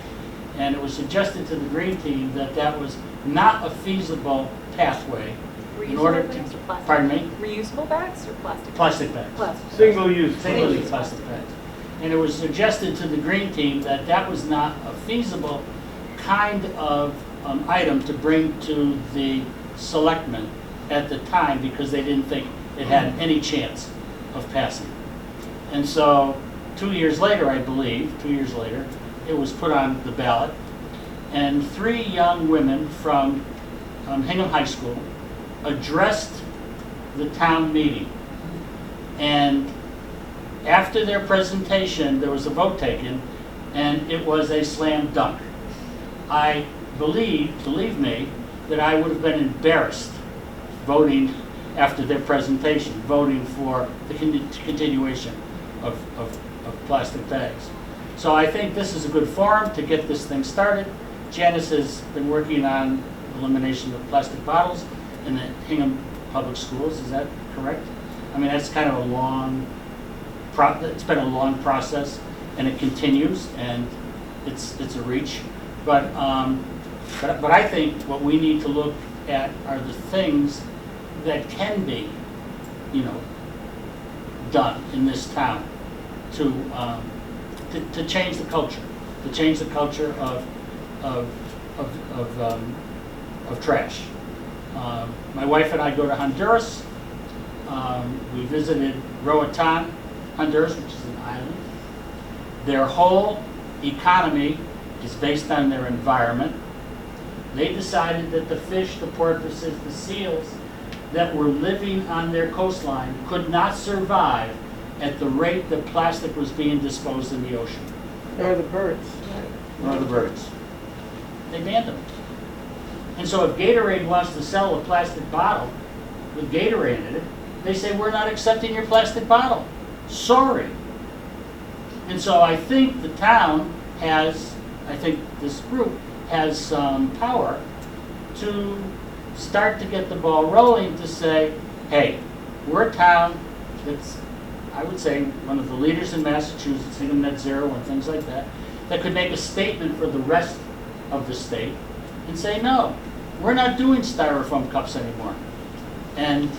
and it was suggested to the Green Team that that was not a feasible pathway in order to, bags or plastic? pardon me? Reusable bags or plastic? Plastic bags. Plastic. Single-use. Single-use plastic bags. And it was suggested to the Green Team that that was not a feasible kind of item to bring to the selectmen at the time because they didn't think it had any chance of passing. And so 2 years later, I believe, 2 years later, it was put on the ballot, and 3 young women from Hingham High School addressed the town meeting. And after their presentation, there was a vote taken, and it was a slam dunk. I believe me, that I would have been embarrassed voting after their presentation, voting for the continuation of plastic bags. So I think this is a good forum to get this thing started. Janice has been working on elimination of plastic bottles in the Hingham Public Schools. Is that correct? I mean, that's kind of a long, it's been a long process, and it continues, and it's a reach. But I think what we need to look at are the things that can be, done in this town to change the culture, of trash. My wife and I go to Honduras. We visited Roatan, Honduras, which is an island. Their whole economy is based on their environment. They decided that the fish, the porpoises, the seals that were living on their coastline could not survive at the rate that plastic was being disposed in the ocean. Or the birds. Or the birds. They banned them. And so if Gatorade wants to sell a plastic bottle with Gatorade in it, they say, we're not accepting your plastic bottle. Sorry. And so I think the town has, I think this group has some power to start to get the ball rolling to say, hey, we're a town that's, I would say, one of the leaders in Massachusetts, Hingham Net Zero and things like that, that could make a statement for the rest of the state and say, no, we're not doing styrofoam cups anymore. And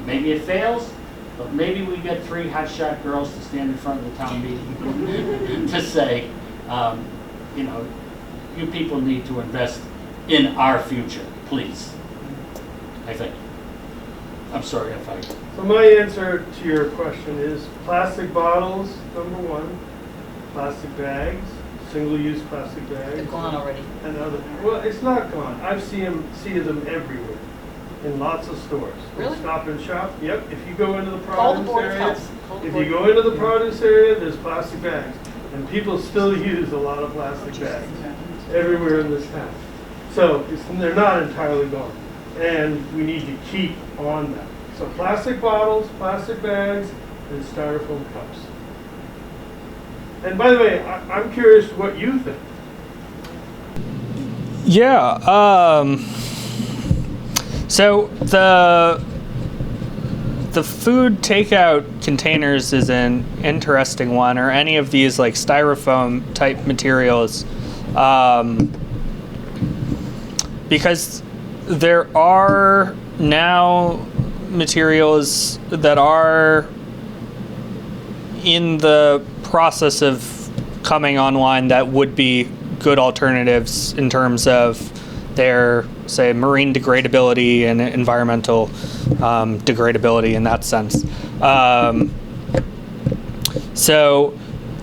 maybe it fails, but maybe we get 3 hotshot girls to stand in front of the town meeting to say, you people need to invest in our future, please. I think. I'm sorry if I... So my answer to your question is plastic bottles, number 1, plastic bags, single-use plastic bags. They're gone already. And other, well, it's not gone. I've seen them everywhere in lots of stores. Really? Stop and shop. Yep. If you go into the Call the produce Board of area, Health. Call the if Board you of go into the produce area, there's plastic bags, and people still use a lot of plastic bags everywhere in this town. So they're not entirely gone, and we need to keep on that. So plastic bottles, plastic bags, and styrofoam cups. And by the way, I'm curious what you think. Yeah. So the food takeout containers is an interesting one, or any of these like styrofoam type materials, because there are now materials that are in the process of coming online that would be good alternatives in terms of their, say, marine degradability and environmental degradability in that sense. So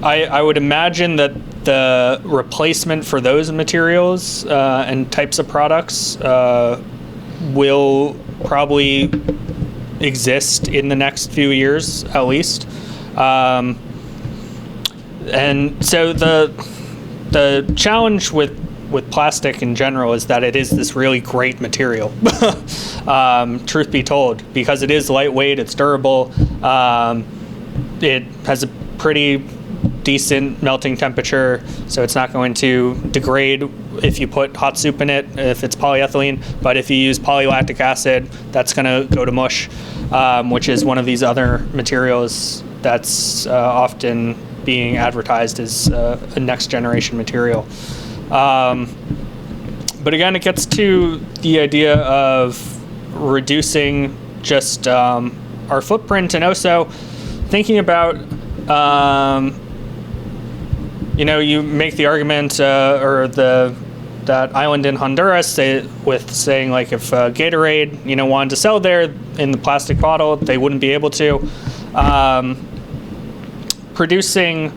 I would imagine that the replacement for those materials and types of products will probably exist in the next few years at least. And so the challenge with plastic in general is that it is this really great material, truth be told, because it is lightweight, it's durable, it has a pretty decent melting temperature, so it's not going to degrade if you put hot soup in it, if it's polyethylene. But if you use polylactic acid, that's going to go to mush, which is one of these other materials that's often being advertised as a next generation material. But again, it gets to the idea of reducing just our footprint, and also thinking about you make the argument, or that island in Honduras, with saying like if Gatorade, wanted to sell there in the plastic bottle, they wouldn't be able to. Producing,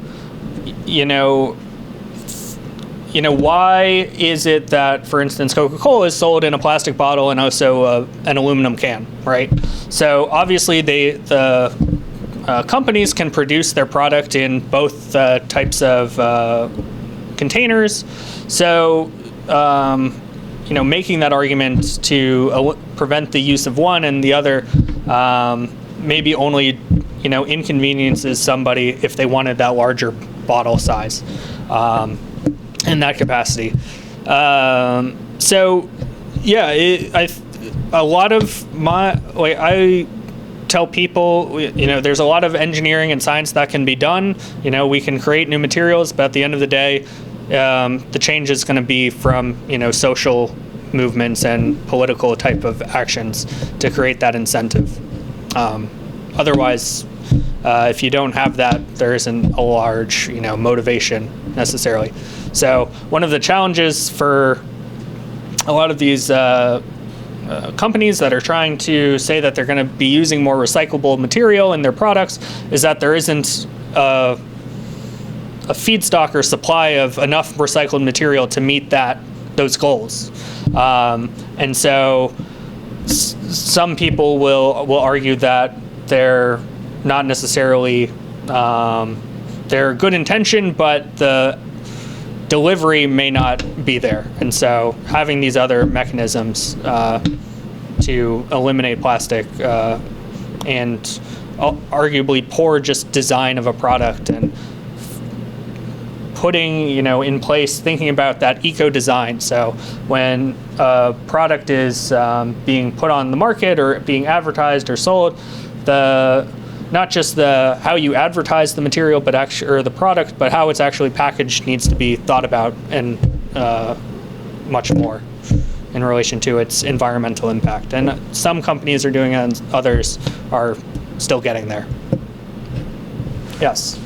why is it that, for instance, Coca-Cola is sold in a plastic bottle and also an aluminum can, right? So obviously companies can produce their product in both types of containers. So, making that argument to prevent the use of one and the other maybe only, inconveniences somebody if they wanted that larger bottle size and that capacity. A lot of I tell people, there's a lot of engineering and science that can be done. We can create new materials, but at the end of the day, the change is going to be from, social movements and political type of actions to create that incentive. Otherwise, if you don't have that, there isn't a large, motivation necessarily. So one of the challenges for a lot of these companies that are trying to say that they're going to be using more recyclable material in their products is that there isn't a feedstock or supply of enough recycled material to meet those goals. And so some people will argue that they're not necessarily, they're good intention, but the delivery may not be there. And so having these other mechanisms to eliminate plastic and arguably poor just design of a product and putting, in place, thinking about that eco-design. So when a product is being put on the market or being advertised or sold, not just how you advertise the material, but or the product, but how it's actually packaged needs to be thought about and much more in relation to its environmental impact. And some companies are doing it, and others are still getting there. Yes.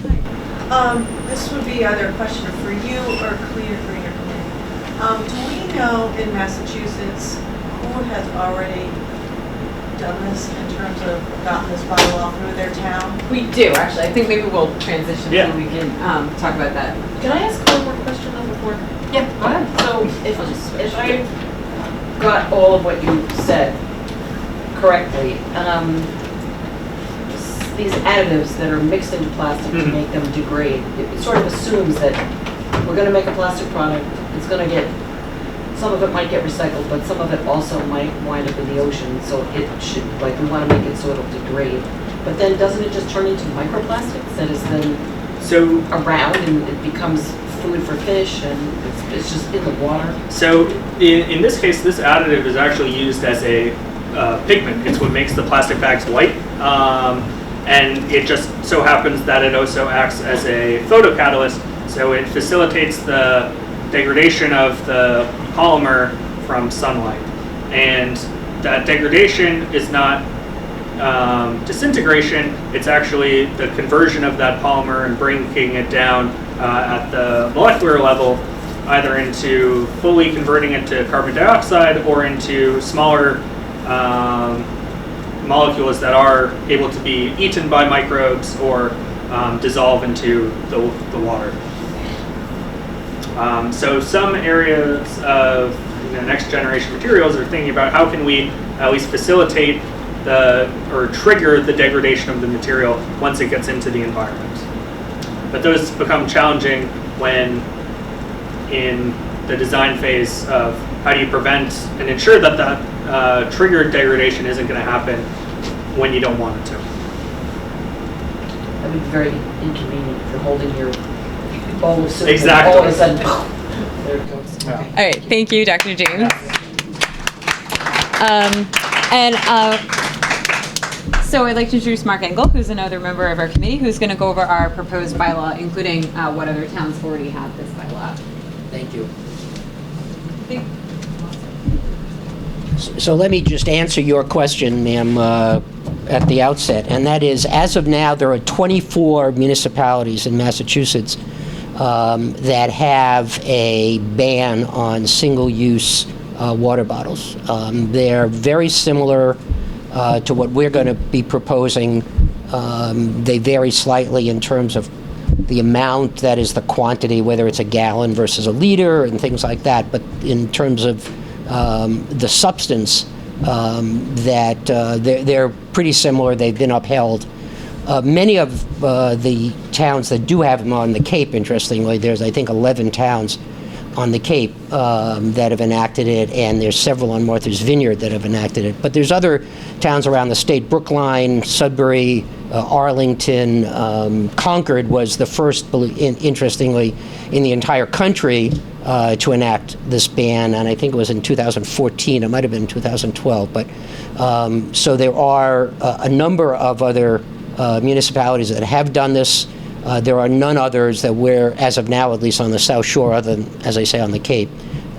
This would be either a question for you or Cleaner Greener Committee. Do we know in Massachusetts who has already done this in terms of gotten this bylaw through their town? We do, actually. I think maybe we'll transition Yeah. so we can talk about that. Can I ask one more question though before? Yeah, go ahead. So if I got all of what you said correctly, these additives that are mixed into plastic to make them degrade, it sort of assumes that we're going to make a plastic product, it's going to get, some of it might get recycled, but some of it also might wind up in the ocean, so it should, we want to make it so it'll degrade. But then doesn't it just turn into microplastics that is then around and it becomes food for fish and it's just in the water? So in this case, this additive is actually used as a pigment. It's what makes the plastic bags white. And it just so happens that it also acts as a photocatalyst, so it facilitates the degradation of the polymer from sunlight. And that degradation is not disintegration, it's actually the conversion of that polymer and bringing it down at the molecular level, either into fully converting it to carbon dioxide or into smaller molecules that are able to be eaten by microbes or dissolve into the water. So some areas of next generation materials are thinking about how can we at least facilitate or trigger the degradation of the material once it gets into the environment. But those become challenging when in the design phase of how do you prevent and ensure that that triggered degradation isn't going to happen when you don't want it to. That would be very inconvenient if you're holding your bowl of soup. Exactly. And all of a sudden, there it goes. Yeah. Okay. All right, thank you, Dr. James. So I'd like to introduce Mark Engel, who's another member of our committee, who's going to go over our proposed bylaw, including what other towns already have this bylaw. Thank you. So let me just answer your question, ma'am, at the outset, and that is, as of now, there are 24 municipalities in Massachusetts that have a ban on single-use water bottles. They're very similar to what we're going to be proposing. They vary slightly in terms of the amount, that is the quantity, whether it's a gallon versus a liter and things like that, but in terms of the substance, that they're pretty similar. They've been upheld. Many of the towns that do have them on the Cape, interestingly, there's I think 11 towns on the Cape that have enacted it, and there's several on Martha's Vineyard that have enacted it. But there's other towns around the state: Brookline, Sudbury, Arlington. Concord was the first, interestingly, in the entire country to enact this ban, and I think it was in 2014. It might have been 2012. But so there are a number of other municipalities that have done this. There are none others that we're, as of now, at least on the South Shore, other than, as I say, on the Cape.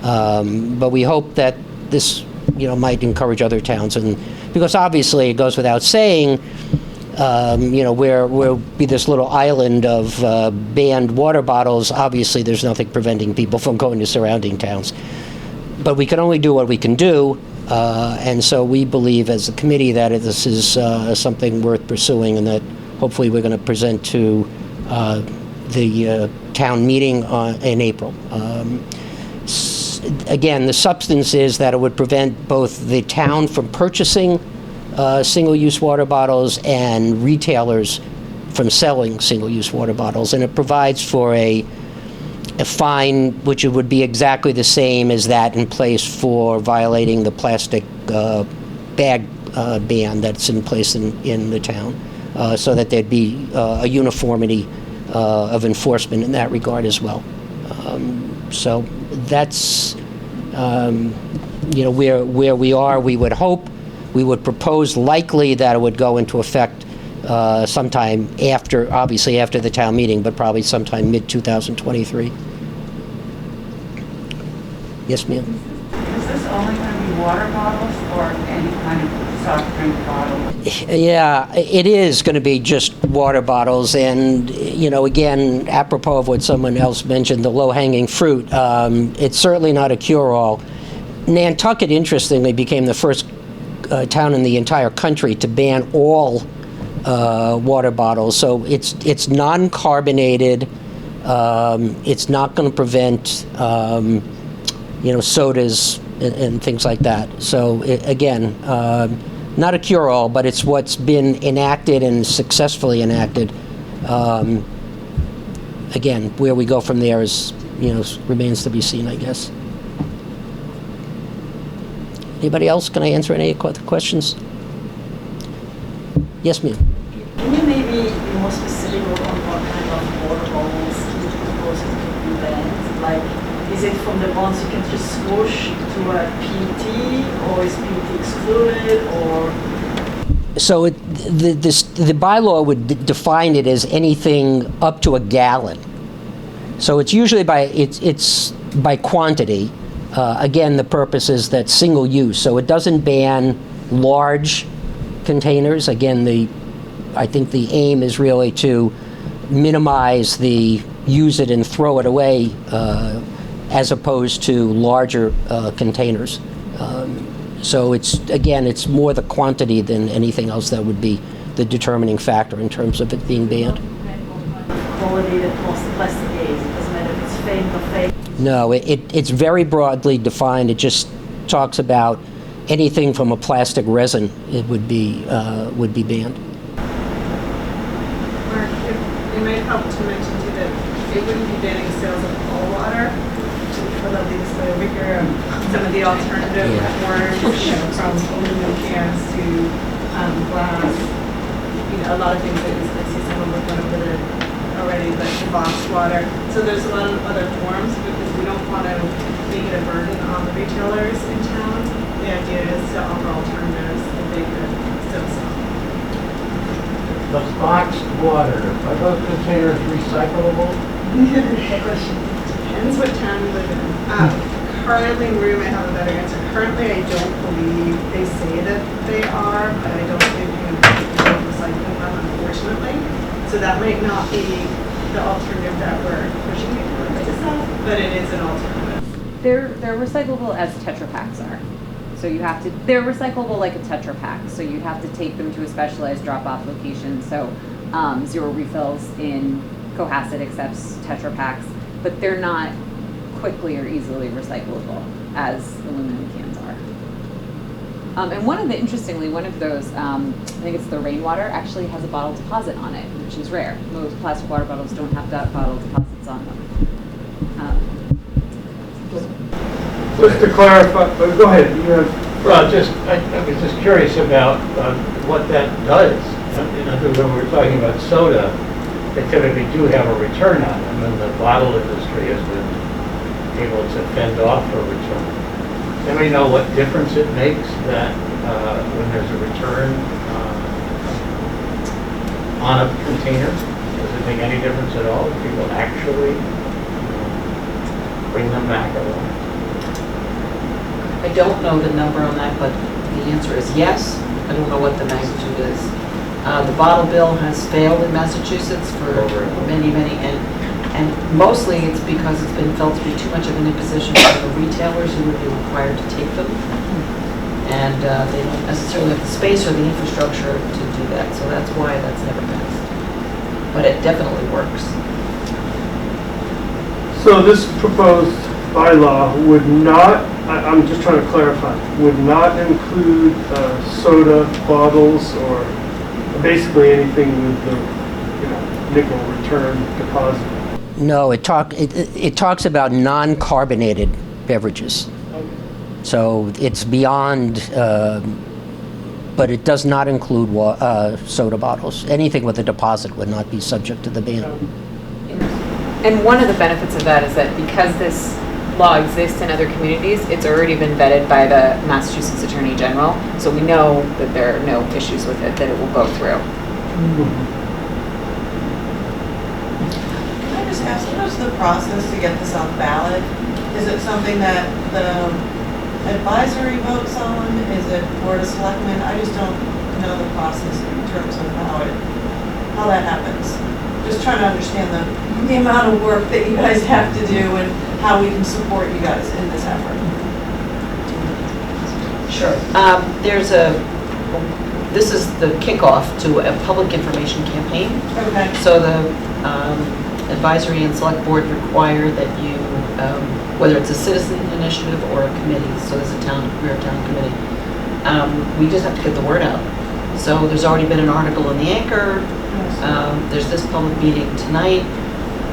But we hope that this, might encourage other towns, and because obviously it goes without saying, we'll be this little island of banned water bottles. Obviously, there's nothing preventing people from going to surrounding towns. But we can only do what we can do, and so we believe, as a committee, that this is something worth pursuing, and that hopefully we're going to present to the town meeting in April. Again, the substance is that it would prevent both the town from purchasing single-use water bottles and retailers from selling single-use water bottles, and it provides for a fine which it would be exactly the same as that in place for violating the plastic bag ban that's in place in the town, so that there'd be a uniformity of enforcement in that regard as well. So that's where we are. We would hope, we would propose likely that it would go into effect sometime after, obviously after the town meeting, but probably sometime mid-2023. Yes, ma'am? Is this only going to be water bottles or any kind of soft drink bottle? Yeah, it is going to be just water bottles, and again, apropos of what someone else mentioned, the low-hanging fruit, it's certainly not a cure-all. Nantucket, interestingly, became the first town in the entire country to ban all water bottles. So it's non-carbonated. It's not going to prevent sodas and things like that. So again, not a cure-all, but it's what's been enacted and successfully enacted. Again, where we go from there is remains to be seen, I guess. Anybody else? Can I answer any questions? Yes, ma'am. Can you maybe be more specific on what kind of water bottles you propose could be banned? Like, is it from the ones you can just swoosh to a PT, or is PT excluded, or? So the bylaw would define it as anything up to a gallon. So it's usually it's by quantity. Again, the purpose is that single use, so it doesn't ban large containers. Again, I think the aim is really to minimize the use it and throw it away, as opposed to larger containers. So it's more the quantity than anything else that would be the determining factor in terms of it being banned. Quality that plastic is, it doesn't matter if it's fake or fake. No, it's very broadly defined. It just talks about anything from a plastic resin. It would be banned. Mark, it might help to mention too that it wouldn't be banning sales of all water. But at least over here, some of the alternative forms from aluminum cans to glass. A lot of things that I see someone with one over there already, like the box water. So there's a lot of other forms because we don't want to make it a burden on the retailers in town. The idea is to offer alternatives that they could still sell. The boxed water, are those containers recyclable? Depends what town you live in. Currently, Maria may have a better answer. Currently, I don't believe they say that they are, but I don't think you can recycle them, unfortunately. So that might not be the alternative that we're pushing people to sell, but it is an alternative. They're recyclable as Tetra Paks are. So they're recyclable like a Tetra Pak. So you'd have to take them to a specialized drop-off location. So Zero Refills in Cohasset accepts Tetra Paks, but they're not quickly or easily recyclable as aluminum cans are. And interestingly, one of those, I think it's the rainwater, actually has a bottle deposit on it, which is rare. Most plastic water bottles don't have that bottle deposits on them. Just to clarify, go ahead. You have, well, I was just curious about what that does. In other words, when we're talking about soda, they typically do have a return on them, and the bottle industry has been able to fend off a return. Anybody know what difference it makes that when there's a return on a container? Does it make any difference at all if people actually bring them back at all? I don't know the number on that, but the answer is yes. I don't know what the magnitude is. The bottle bill has failed in Massachusetts for many, and mostly it's because it's been felt to be too much of an imposition for the retailers who would be required to take them. And they don't necessarily have the space or the infrastructure to do that, so that's why that's never passed. But it definitely works. So this proposed bylaw would not, I'm just trying to clarify, would not include soda bottles or basically anything with the nickel return deposit. No, it talks about non-carbonated beverages. So it's beyond, but it does not include soda bottles. Anything with a deposit would not be subject to the ban. And one of the benefits of that is that because this law exists in other communities, it's already been vetted by the Massachusetts Attorney General, so we know that there are no issues with it, that it will go through. Can I just ask, what is the process to get this on ballot? Is it something that the advisory votes on? Is it Board of Selectmen? I just don't know the process in terms of how that happens. Just trying to understand the amount of work that you guys have to do and how we can support you guys in this effort. Sure. This is the kickoff to a public information campaign. Okay. So the advisory and select board require that you, whether it's a citizen initiative or a committee, so there's a we're a town committee, we just have to get the word out. So there's already been an article in the Anchor. There's this public meeting tonight.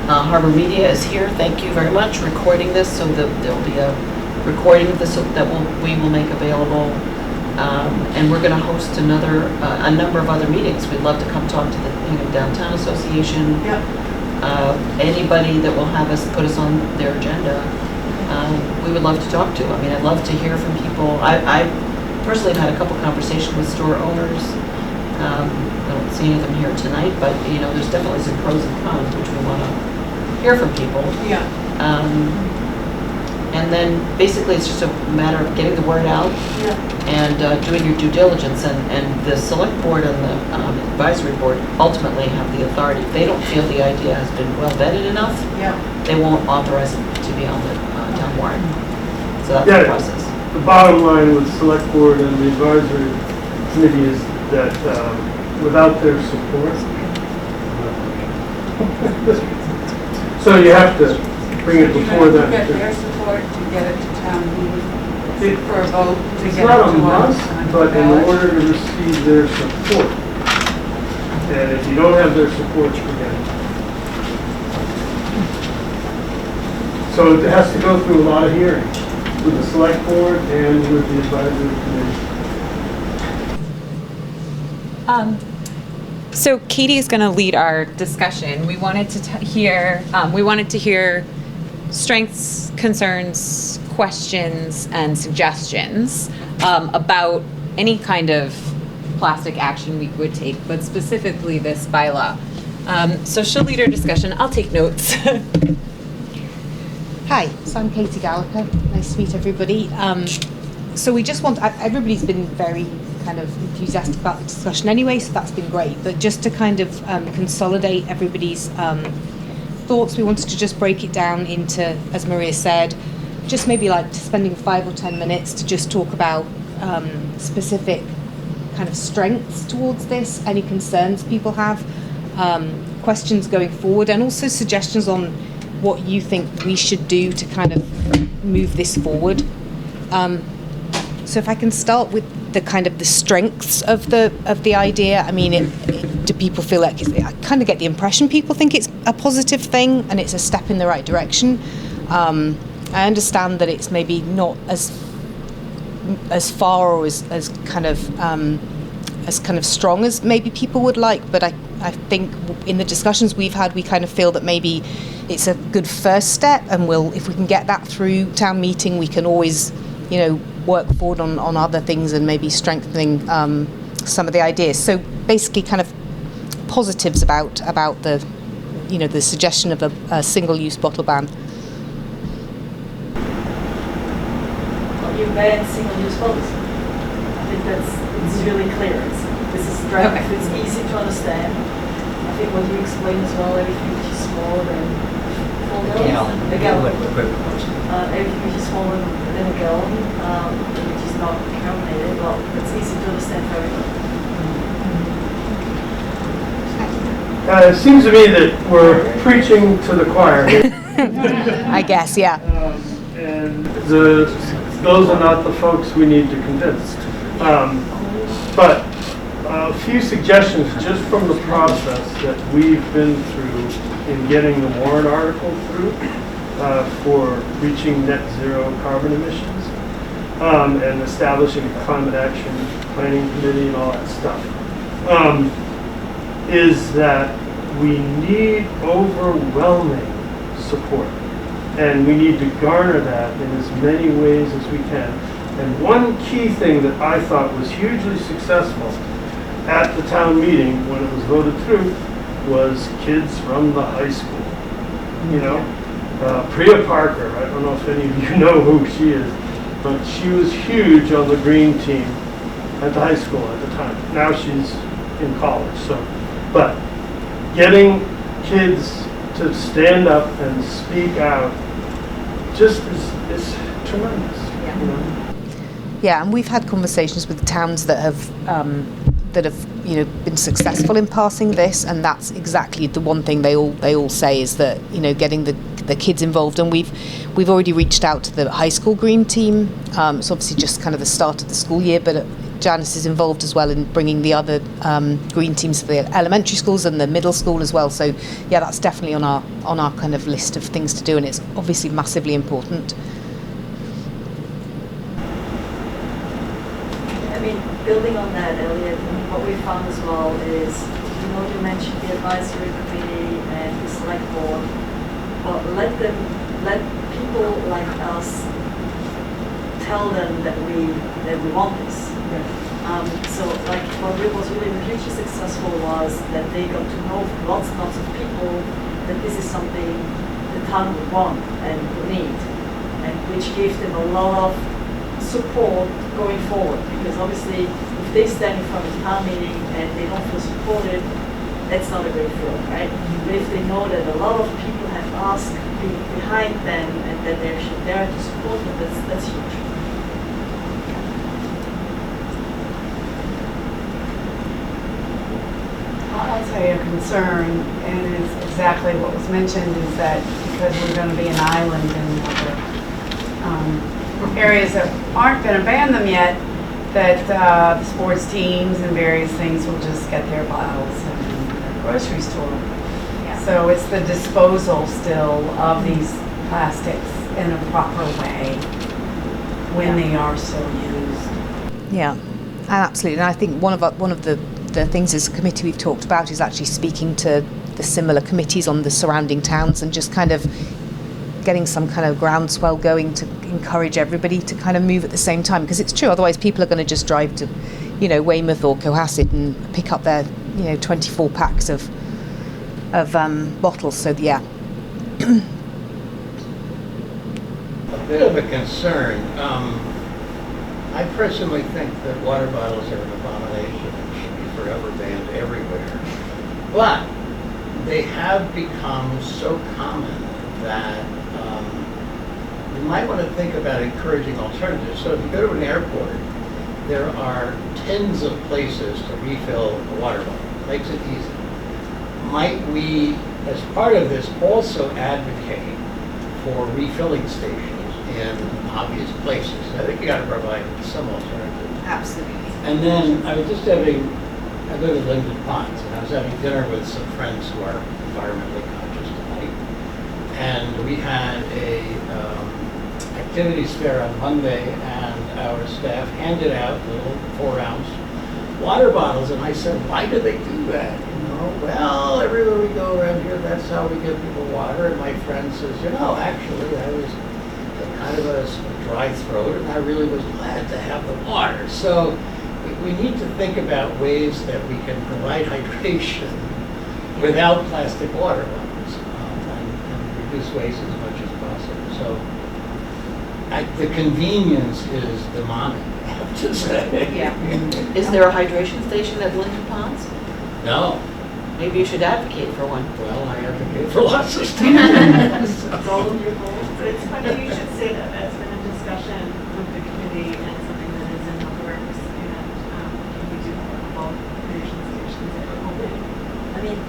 Harbor Media is here. Thank you very much, recording this. So there'll be a recording of this that we will make available. And we're going to host a number of other meetings. We'd love to come talk to the Hingham Downtown Association. Yep. Anybody that will have us put us on their agenda, we would love to talk to. I mean, I'd love to hear from people. I personally have had a couple conversations with store owners. I don't see any of them here tonight, but there's definitely some pros and cons which we want to hear from people. Yeah. And then basically it's just a matter of getting the word out and doing your due diligence. And the select board and the advisory board ultimately have the authority. If they don't feel the idea has been well vetted enough, they won't authorize it to be on the town warrant. So that's the process. The bottom line with select board and the advisory committee is that without their support, so you have to bring it before that. Get their support to get it to town meeting for a vote to It's get not it a to must, us. but in order to receive their support. And if you don't have their support, forget it. So it has to go through a lot of hearings with the select board and with the advisory committee. So Katie is going to lead our discussion. We wanted to hear strengths, concerns, questions, and suggestions about any kind of plastic action we would take, but specifically this bylaw. So she'll lead our discussion. I'll take notes. Hi, so I'm Katie Gallagher. Nice to meet everybody. So we just want, everybody's been very kind of enthusiastic about the discussion anyway, so that's been great. But just to kind of consolidate everybody's thoughts, we wanted to just break it down into, as Maria said, just maybe like spending 5 or 10 minutes to just talk about specific kind of strengths towards this, any concerns people have, questions going forward, and also suggestions on what you think we should do to kind of move this forward. So if I can start with the kind of the strengths of the idea. I mean, do people feel like I kind of get the impression people think it's a positive thing and it's a step in the right direction. I understand that it's maybe not as far or as kind of strong as maybe people would like, but I think in the discussions we've had, we kind of feel that maybe it's a good first step, and if we can get that through town meeting, we can always, work forward on other things and maybe strengthening some of the ideas. So basically, kind of positives about the, the suggestion of a single-use bottle ban. You ban single-use bottles. I think it's really clear. This is draft. Okay. It's easy to understand. I think what you explain as well, everything which is smaller than a gallon. Everything which is smaller than a gallon, which is not carbonated. Well, it's easy to understand for everyone. It seems to me that we're preaching to the choir. I guess, yeah. And those are not the folks we need to convince. But a few suggestions just from the process that we've been through in getting the warrant article through for reaching net zero carbon emissions and establishing a climate action planning committee and all that stuff, is that we need overwhelming support. And we need to garner that in as many ways as we can. And one key thing that I thought was hugely successful at the town meeting when it was voted through was kids from the high school. Priya Parker, I don't know if any of you know who she is, but she was huge on the green team at the high school at the time. Now she's in college. But getting kids to stand up and speak out just is tremendous. Yeah, and we've had conversations with towns that have been successful in passing this, and that's exactly the one thing they all say is that getting the kids involved. And we've already reached out to the high school green team. It's obviously just kind of the start of the school year, but Janice is involved as well in bringing the other green teams to the elementary schools and the middle school as well. So yeah, that's definitely on our kind of list of things to do, and it's obviously massively important. I mean, building on that, Elliot, what we found as well is, you mentioned the advisory committee and the select board, but let people like us tell them that we want this. So like what was really hugely successful was that they got to know from lots and lots of people that this is something the town would want and would need, and which gave them a lot of support going forward, because obviously if they stand in front of a town meeting and they don't feel supported, that's not a great feeling, right? But if they know that a lot of people have asked behind them and that they're actually there to support them, that's huge. I'll tell you a concern, and it's exactly what was mentioned, is that because we're going to be an island in other areas that aren't going to ban them yet, that the sports teams and various things will just get their bottles in the grocery store. Yeah. So it's the disposal still of these plastics in a proper way when they are still used. Yeah, absolutely. And I think one of the things as a committee we've talked about is actually speaking to the similar committees on the surrounding towns and just kind of getting some kind of groundswell going to encourage everybody to kind of move at the same time, because it's true, otherwise people are going to just drive to Weymouth or Cohasset and pick up their 24 packs of bottles. So yeah. A bit of a concern. I personally think that water bottles are an abomination and should be forever banned everywhere. But they have become so common that you might want to think about encouraging alternatives. So if you go to an airport, there are tens of places to refill a water bottle. Makes it easy. Might we, as part of this, also advocate for refilling stations in obvious places? I think you got to provide some alternative. Absolutely. And then I was just having, I live in Linden Ponds, and I was having dinner with some friends who are environmentally conscious tonight. And we had a activities fair on Monday, and our staff handed out little 4-ounce water bottles. And I said, why do they do that? You know, well, everywhere we go around here, that's how we give people water. And my friend says, you know, actually, I was kind of a dry throat, and I really was glad to have the water. So we need to think about ways that we can provide hydration without plastic water bottles, and reduce waste as much as possible. So the convenience is demonic, I have to say. Yeah. Is there a hydration station at Linden Ponds? No. Maybe you should advocate for one. Well, I advocate for lots of stations. It's all of your goals. But it's funny you should say that. That's been a discussion with the committee and something that is in the works. And we do have a couple hydration stations that are open. I mean,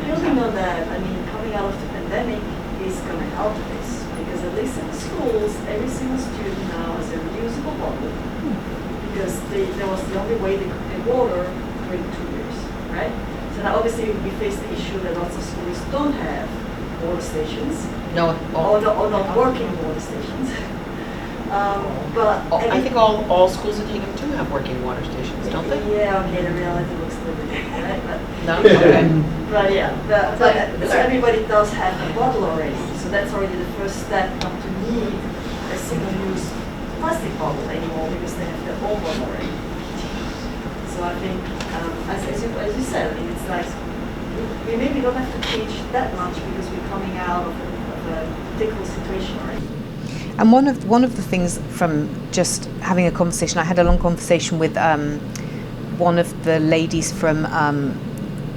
building on that, I mean, coming out of the pandemic is going to help this, because at least in the schools, every single student now has a reusable bottle, because that was the only way they could get water during 2 years, right? So now obviously we face the issue that lots of schools don't have water stations, No. or not working water stations. I think all schools in Hingham do have working water stations, don't they? Yeah, okay, the reality looks a little bit different, right? But, No? Okay. but yeah, so everybody does have a bottle already. So that's already the first step not to need a single-use plastic bottle anymore, because they have their own bottle already. So I think, as you said, I mean, it's like we maybe don't have to teach that much, because we're coming out of a particular situation already. And one of the things from just having a conversation, I had a long conversation with one of the ladies from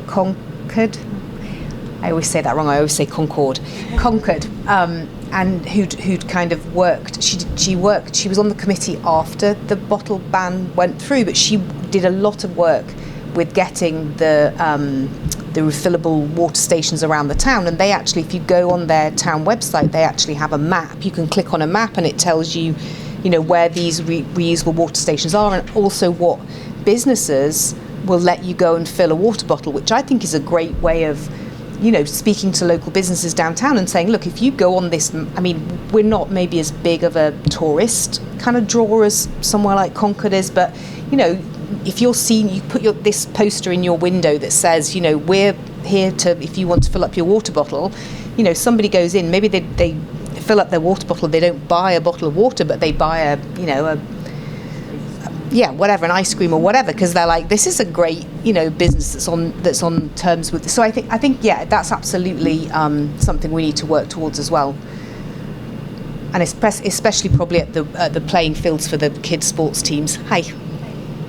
Concord. I always say that wrong. I always say Concord. And who'd kind of worked. She was on the committee after the bottle ban went through, but she did a lot of work with getting the refillable water stations around the town. And they actually, if you go on their town website, they actually have a map. You can click on a map and it tells you, where these reusable water stations are, and also what businesses will let you go and fill a water bottle, which I think is a great way of, speaking to local businesses downtown and saying, look, if you go on this, I mean, we're not maybe as big of a tourist kind of draw as somewhere like Concord is, but, if you're seen, you put this poster in your window that says, we're here to, if you want to fill up your water bottle, somebody goes in, maybe they fill up their water bottle, they don't buy a bottle of water, but they buy an ice cream or whatever, because they're like, this is a great, business that's on terms with this. So I think, yeah, that's absolutely something we need to work towards as well. And especially probably at the playing fields for the kids' sports teams. Hi.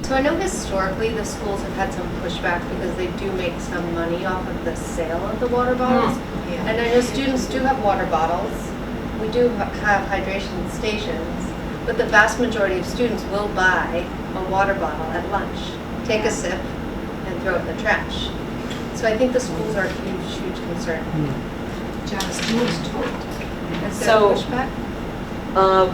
So I know historically the schools have had some pushback because they do make some money off of the sale of the water bottles. Yeah. And I know students do have water bottles. We do have hydration stations, but the vast majority of students will buy a water bottle at lunch, take a sip, and throw it in the trash. So I think the schools are a huge, huge concern. Janice, who was told? Is there So, pushback?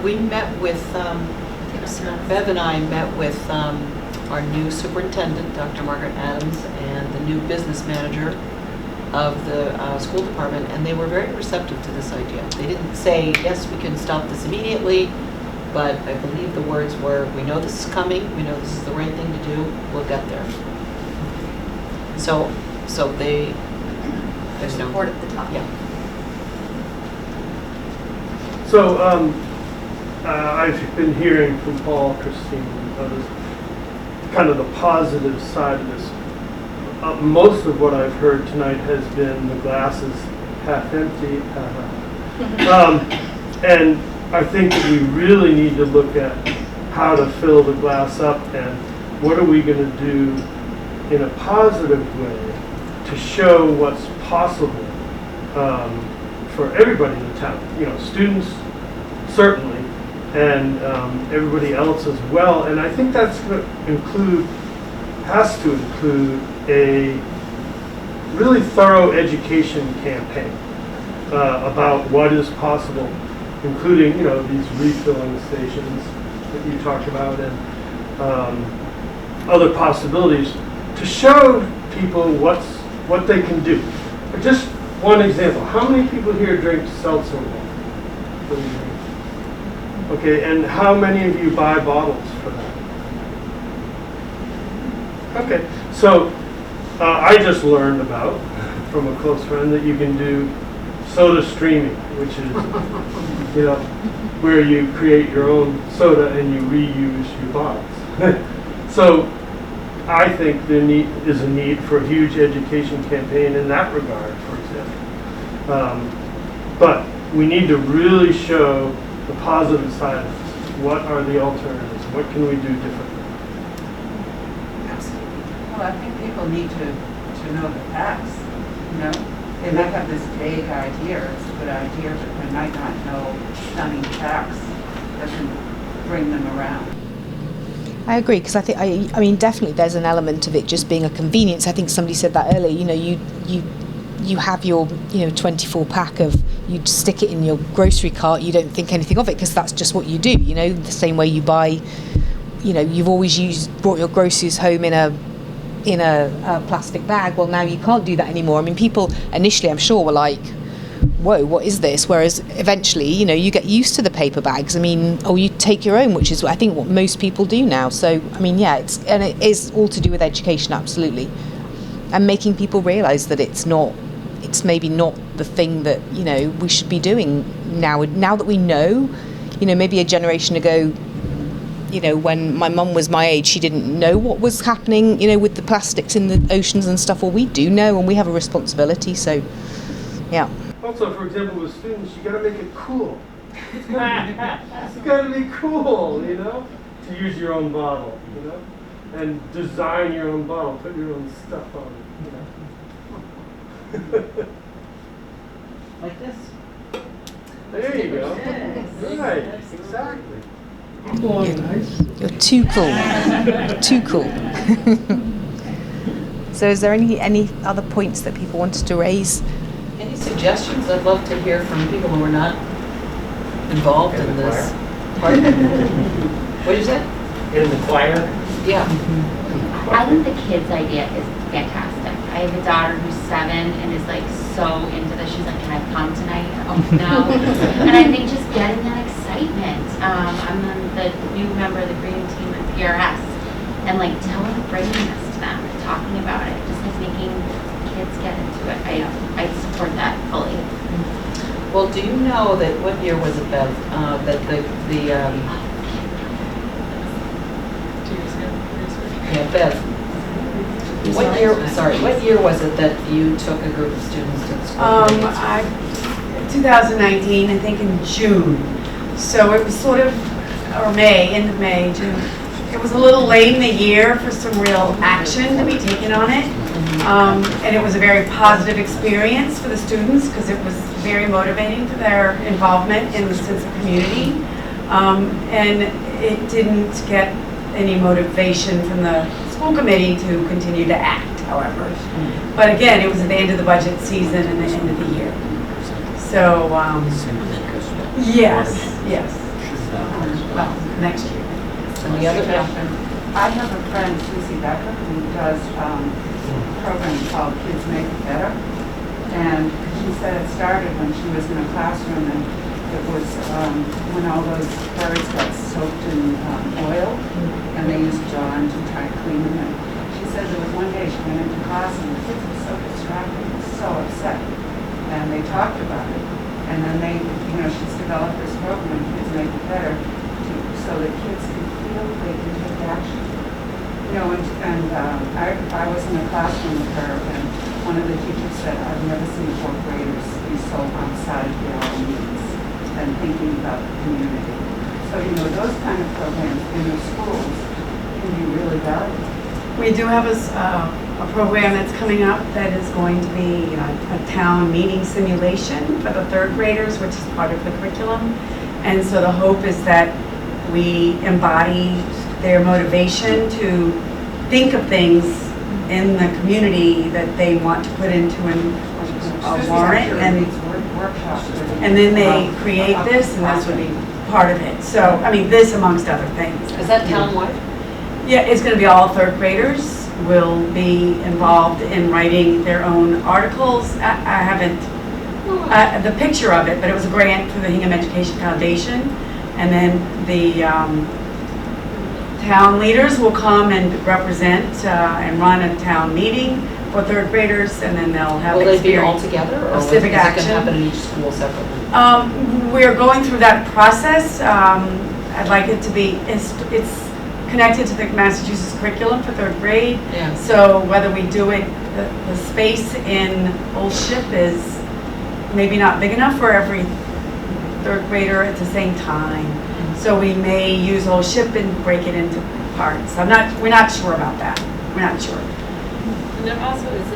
we met with, Bev and I met with our new superintendent, Dr. Margaret Adams, and the new business manager of the school department, and they were very receptive to this idea. They didn't say, yes, we can stop this immediately, but I believe the words were, we know this is coming, we know this is the right thing to do, we'll get there. So they... There's support at the top. Yeah. So I've been hearing from Paul, Christine, and others, kind of the positive side of this. Most of what I've heard tonight has been the glass is half empty. And I think that we really need to look at how to fill the glass up and what are we going to do in a positive way to show what's possible for everybody in the town. Students certainly, and everybody else as well. And I think that's going to has to include a really thorough education campaign about what is possible, including these refilling stations that you talked about, and other possibilities to show people what they can do. But just one example. How many people here drink seltzer water? Okay, and how many of you buy bottles for that? Okay, so I just learned about, from a close friend, that you can do soda streaming, which is, where you create your own soda and you reuse your bottles. So I think there is a need for a huge education campaign in that regard, for example. But we need to really show the positive side of this. What are the alternatives? What can we do differently? Absolutely. Well, I think people need to know the facts, They might have this vague idea, it's a good idea, but they might not know stunning facts that can bring them around. I agree, because I mean, definitely there's an element of it just being a convenience. I think somebody said that earlier. You have your 24 pack of, you stick it in your grocery cart. You don't think anything of it because that's just what you do. The same way you buy. You've always brought your groceries home in a plastic bag. Well, now you can't do that anymore. I mean, people initially, I'm sure, were like, whoa, what is this? Whereas eventually, you get used to the paper bags. I mean, or you take your own, which is, I think, what most people do now. So, I mean, yeah, it is all to do with education, absolutely. And making people realise that it's maybe not the thing that, we should be doing now that we know, maybe a generation ago, when my mum was my age, she didn't know what was happening, with the plastics in the oceans and stuff. Well, we do know, and we have a responsibility. So, yeah. Also, for example, with students, you got to make it cool. It's got to be cool, to use your own bottle, and design your own bottle, put your own stuff on it, Like this. There you go. Right, exactly. You're too cool. Too cool. So is there any other points that people wanted to raise? Any suggestions? I'd love to hear from people who are not involved in this. Pardon? What did you say? In the choir? Yeah. I think the kids' idea is fantastic. I have a daughter who's 7 and is like so into this. She's like, "Can I come tonight?" Oh no! And I think just getting that excitement. I'm the new member of the green team at PRS, and like bringing this to them, talking about it, just like making kids get into it. I support that fully. Well, do you know that what year was it, Bev? That the 2 years ago. Yeah, Bev. What year was it that you took a group of students to the school? 2019, I think in June. So it was sort of, or end of May, June. It was a little late in the year for some real action to be taken on it. And it was a very positive experience for the students because it was very motivating for their involvement in the sense of community. And it didn't get any motivation from the school committee to continue to act, however. But again, it was at the end of the budget season and the end of the year. So, yes. Well, next year. And the other question? I have a friend, Susie Becker, who does a program called Kids Make It Better. And she said it started when she was in a classroom, and it was when all those birds got soaked in oil, and they used John to try to clean them. And she said there was one day she went into class and the kids were so distracted and so upset. And they talked about it. And then she's developed this program, Kids Make It Better, so that kids can feel they can take action. I was in a classroom with her, and one of the teachers said, "I've never seen 4th graders be so on side of their own needs and thinking about the community." So, those kind of programs in the schools can be really valuable. We do have a program that's coming up that is going to be a town meeting simulation for the 3rd graders, which is part of the curriculum. And so the hope is that we embody their motivation to think of things in the community that they want to put into a warrant, and then they create this, and this would be part of it. So, I mean, this amongst other things. Is that townwide? Yeah, it's going to be all third graders will be involved in writing their own articles. I haven't the picture of it, but it was a grant through the Hingham Education Foundation, and then the town leaders will come and represent and run a town meeting for third graders, and then they'll have Will they be all experience together, or of is it civic going to action. happen in each school separately? We're going through that process. I'd like it to be, it's connected to the Massachusetts curriculum for third grade. Yeah. So whether we do it, the space in Old Ship is maybe not big enough for every third grader at the same time. So we may use Old Ship and break it into parts. We're not sure about that. We're not sure. And there also is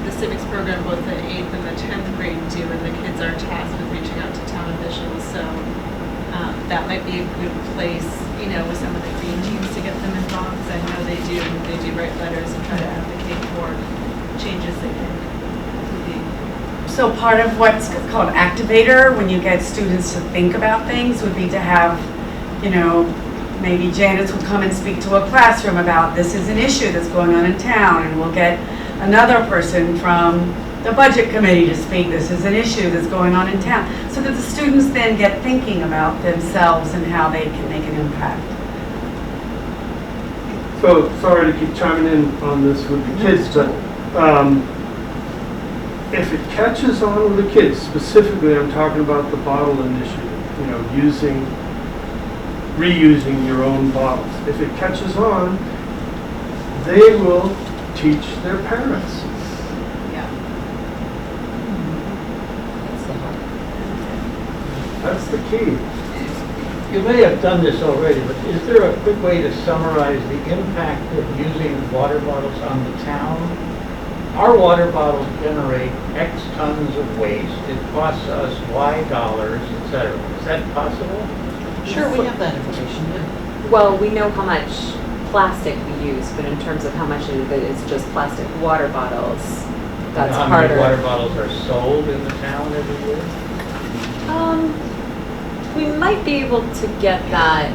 the civics program both the 8th and the 10th grade do, and the kids are tasked with reaching out to town officials. So that might be a good place, with some of the green teams to get them involved. Because I know they do write letters and try to advocate for changes they can be. So part of what's called activator, when you get students to think about things, would be to have, maybe Janice will come and speak to a classroom about this is an issue that's going on in town, and we'll get another person from the budget committee to speak. This is an issue that's going on in town. So that the students then get thinking about themselves and how they can make an impact. So, sorry to keep chiming in on this with the kids, but if it catches on with the kids, specifically I'm talking about the bottle initiative, reusing your own bottles. If it catches on, they will teach their parents. That's the key. You may have done this already, but is there a quick way to summarize the impact of using water bottles on the town? Our water bottles generate X tons of waste. It costs us Y dollars, etc. Is that possible? Sure, we have that information, yeah. Well, we know how much plastic we use, but in terms of how much of it is just plastic water bottles, that's how harder. many water bottles are sold in the town every year? We might be able to get that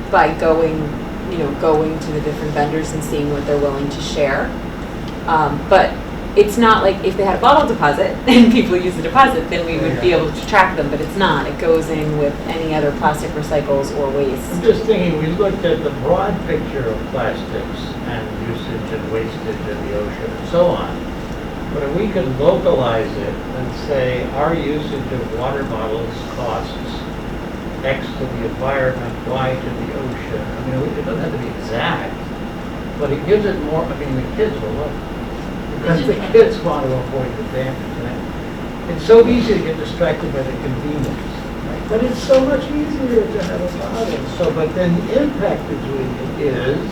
by going to the different vendors and seeing what they're willing to share. But it's not like if they had a bottle deposit and people use the deposit, then we would be able to track them, but it's not. It goes in with any other plastic recycles or waste. I'm just thinking, we looked at the broad picture of plastics and usage and wastage in the ocean and so on. But if we could localize it and say our usage of water bottles costs X to the environment, Y to the ocean. It doesn't have to be exact, but it gives it more, the kids will love it. Because the kids want to avoid the damage. Right? It's so easy to get distracted by the convenience. Right? But it's so much easier to have a bottle. But then the impact of doing it is...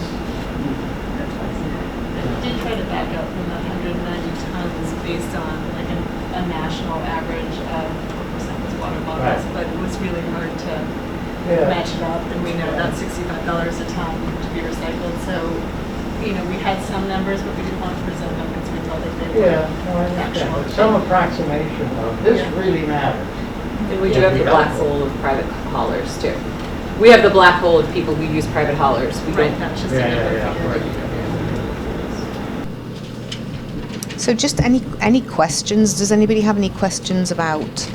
I did try to back up from the 190 tons based on a national average of what percent was water bottles, but it was really hard to match it up, and we know that's $65 a ton to be recycled. So, we had some numbers, but we didn't want to present them because we thought that they were factual. Some approximation of this really matters. And we do have the black hole of private haulers too. We have the black hole of people who use private haulers. We don't. That's just a number. So just any questions? Does anybody have any questions about,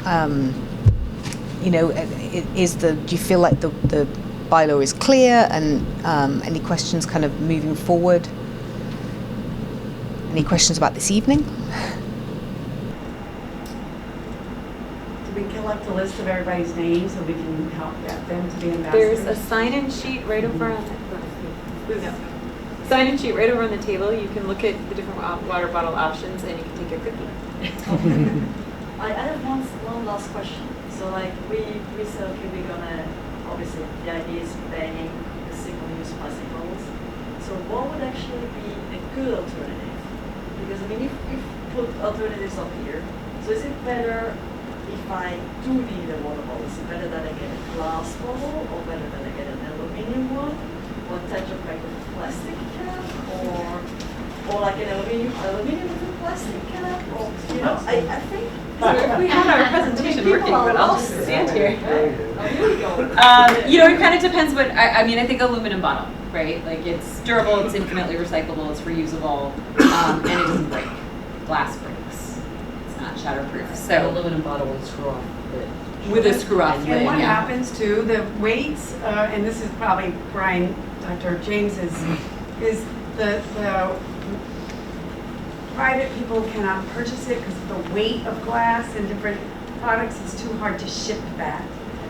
do you feel like the bylaw is clear, and any questions kind of moving forward? Any questions about this evening? Do we collect a list of everybody's names so we can help get them to be ambassadors? There's a sign-in sheet right over on sign-in sheet right over on the table. You can look at the different water bottle options, and you can take your cookie. I have one last question. So we said, okay, we're gonna, obviously the idea is banning the single-use plastic bottles. So what would actually be a good alternative? Because if you put alternatives up here, so is it better if I do need a water bottle? Is it better that I get a glass bottle, or better that I get an aluminum one, or Tetra Pak with a plastic cap, or like an aluminum with a plastic cap, or I think. We had our presentation working, but I'll just stand here. Oh, here we go. It kind of depends what I think aluminum bottle. right? Like it's durable, it's infinitely recyclable, it's reusable, and it doesn't break. Glass breaks. It's not shatterproof. An So aluminum bottle with screw off lid. with a screw off lid. And what yeah. happens too, the weights, and this is probably Dr. James's, is the private people cannot purchase it because of the weight of glass and different products. It's too hard to ship that.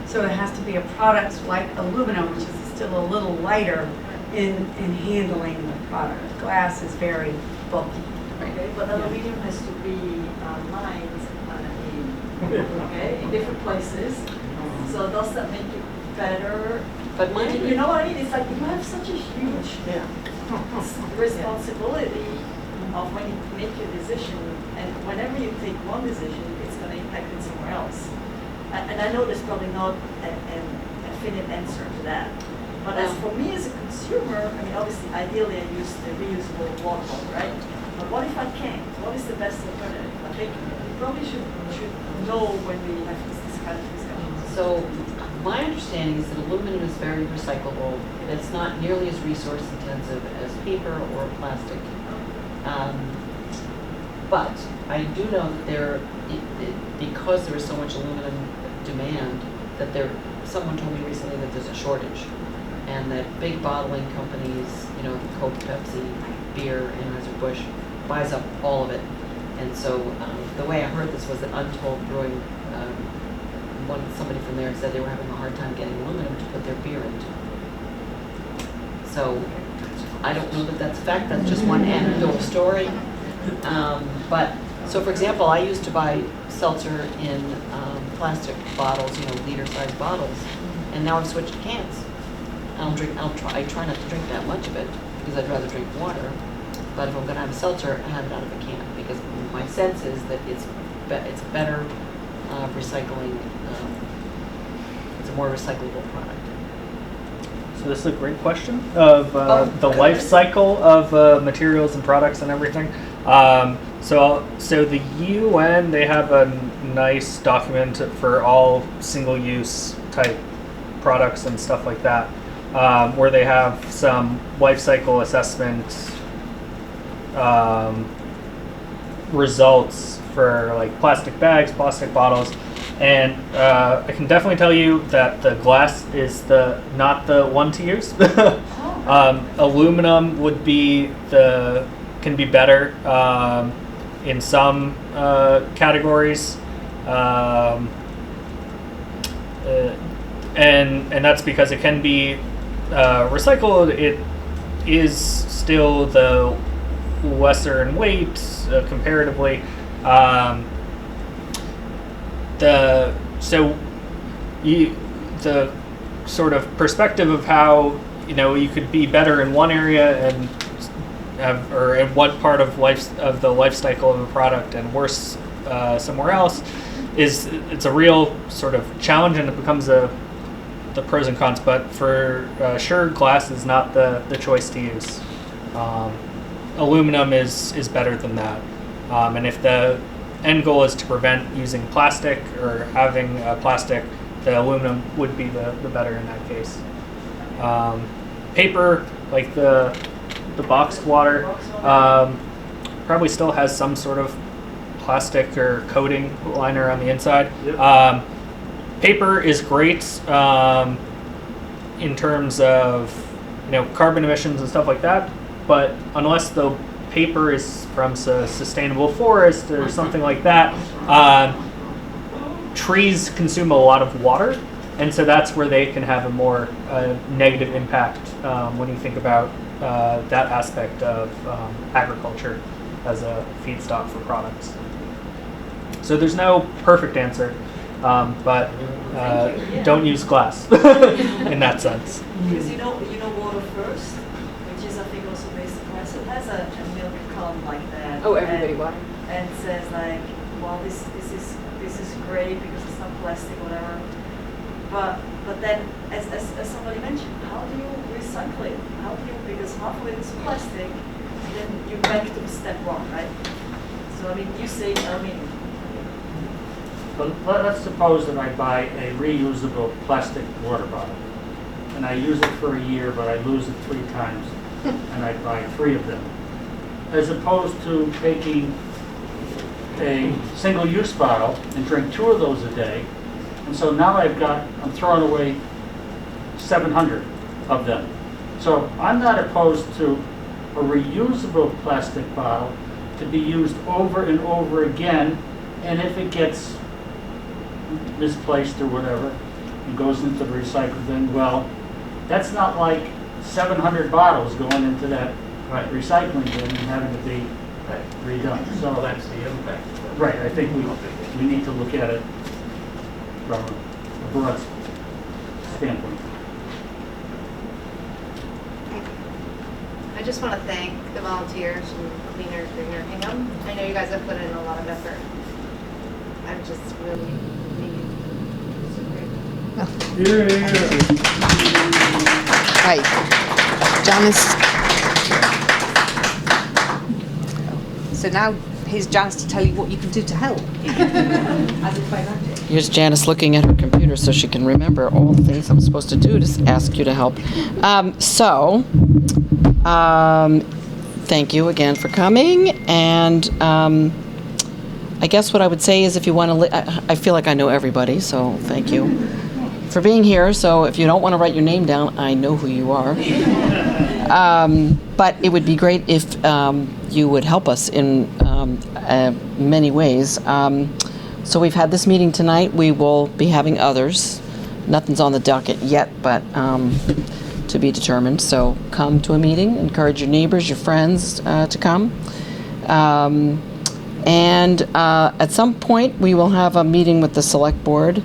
So it has to be a product like aluminum, which is still a little lighter in handling the product. Glass is very bulky. Okay, but aluminum has to be lined in different places. So does that make it better? But mine, you know what I mean? It's like you have such a huge responsibility of when you make your decision, and whenever you take one decision, it's going to impact it somewhere else. And I know there's probably not an definite answer to that. But as for me as a consumer, I mean, obviously, ideally, I use the reusable water bottle, right? But what if I can't? What is the best alternative? I think we probably should know when we have this kind of discussion. so my understanding is that aluminum is very recyclable. It's not nearly as resource intensive as paper or plastic. But I do know that because there is so much aluminum demand, that someone told me recently that there's a shortage, and that big bottling companies, Coke, Pepsi, beer, Anheuser-Busch, buys up all of it. And so the way I heard this was that Untold Brewing, somebody from there said they were having a hard time getting aluminum to put their beer into. So I don't know that that's a fact. That's just one anecdotal story. But so, for example, I used to buy seltzer in plastic bottles, liter-sized bottles, and now I've switched to cans. I try not to drink that much of it because I'd rather drink water. But if I'm going to have a seltzer, I have it out of a can because my sense is that it's better recycling. It's a more recyclable product. So this is a great question of the life cycle of materials and products and everything. So the UN, they have a nice document for all single-use type products and stuff like that, where they have some life cycle assessment results for like plastic bags, plastic bottles. And I can definitely tell you that the glass is not the one to use. Aluminum can be better in some categories, and that's because it can be recycled. It is still the lesser in weight comparatively. The sort of perspective of how you could be better in one area and or in one part of the life cycle of a product and worse somewhere else it's a real sort of challenge, and it becomes the pros and cons. But for sure, glass is not the choice to use. Aluminum is better than that, and if the end goal is to prevent using plastic or having plastic, the aluminum would be the better in that case. Paper, like the boxed water, probably still has some sort of plastic or coating liner on the inside. Yep. Paper is great in terms of carbon emissions and stuff like that, but unless the paper is from a sustainable forest or something like that, trees consume a lot of water, and so that's where they can have a more negative impact when you think about that aspect of agriculture as a feedstock for products. So there's no perfect answer, but don't use glass in that sense. Because Water First, which is I think also based on glass, it has a milk column like that. Oh, everybody water. And says like, well, this is great because it's not plastic, whatever. But then, as somebody mentioned, how do you recycle it? Because half of it is plastic, and then you're back to step one, right? So I mean, you say aluminum. But let's suppose that I buy a reusable plastic water bottle, and I use it for a year, but I lose it 3 times, and I buy 3 of them. As opposed to taking a single-use bottle and drink 2 of those a day. And so now I'm throwing away 700 of them. So I'm not opposed to a reusable plastic bottle to be used over and over again, and if it gets misplaced or whatever and goes into the recycle bin, well, that's not like 700 bottles going into that recycling bin and having to be redone. So that's the impact. Right, I think we need to look at it from a broad standpoint. I just want to thank the volunteers from Cleaner Greener Hingham. I know you guys have put in a lot of effort. I'm just really Right. Janice. So now here's Janice to tell you what you can do to help. As if by magic. Here's Janice looking at her computer so she can remember all the things I'm supposed to do to ask you to help. Thank you again for coming. And I guess what I would say is if you want to, I feel like I know everybody, so thank you for being here. So if you don't want to write your name down, I know who you are. But it would be great if you would help us in many ways. So we've had this meeting tonight. We will be having others. Nothing's on the docket yet, but to be determined. So come to a meeting, encourage your neighbors, your friends to come. And at some point, we will have a meeting with the select board.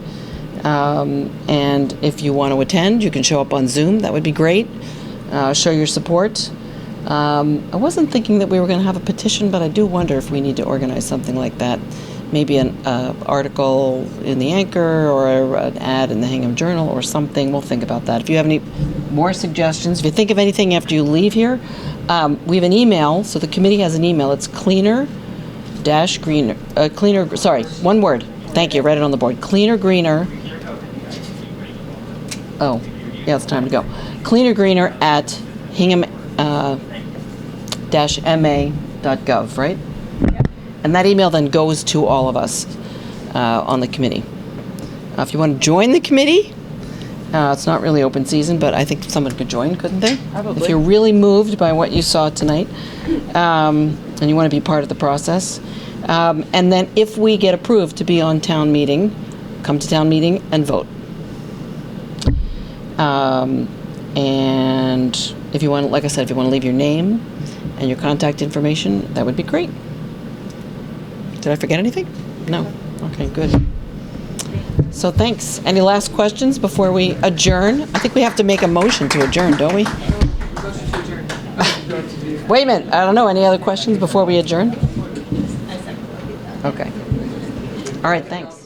And if you want to attend, you can show up on Zoom. That would be great. Show your support. I wasn't thinking that we were going to have a petition, but I do wonder if we need to organize something like that. Maybe an article in the Anchor or an ad in the Hingham Journal or something. We'll think about that. If you have any more suggestions, if you think of anything after you leave here, we have an email. So the committee has an email. It's cleaner, sorry, one word. Thank you. Read it on the board. Cleaner Greener. Oh, yeah, it's time to go. Cleaner Greener at hingham-ma.gov, right? And that email then goes to all of us on the committee. If you want to join the committee, it's not really open season, but I think someone could join, couldn't they? Probably. If you're really moved by what you saw tonight and you want to be part of the process. And then if we get approved to be on town meeting, come to town meeting and vote. And if you want, like I said, if you want to leave your name and your contact information, that would be great. Did I forget anything? No. Okay, good. So thanks. Any last questions before we adjourn? I think we have to make a motion to adjourn, don't we? Wait a minute. I don't know. Any other questions before we adjourn? Okay. All right, thanks.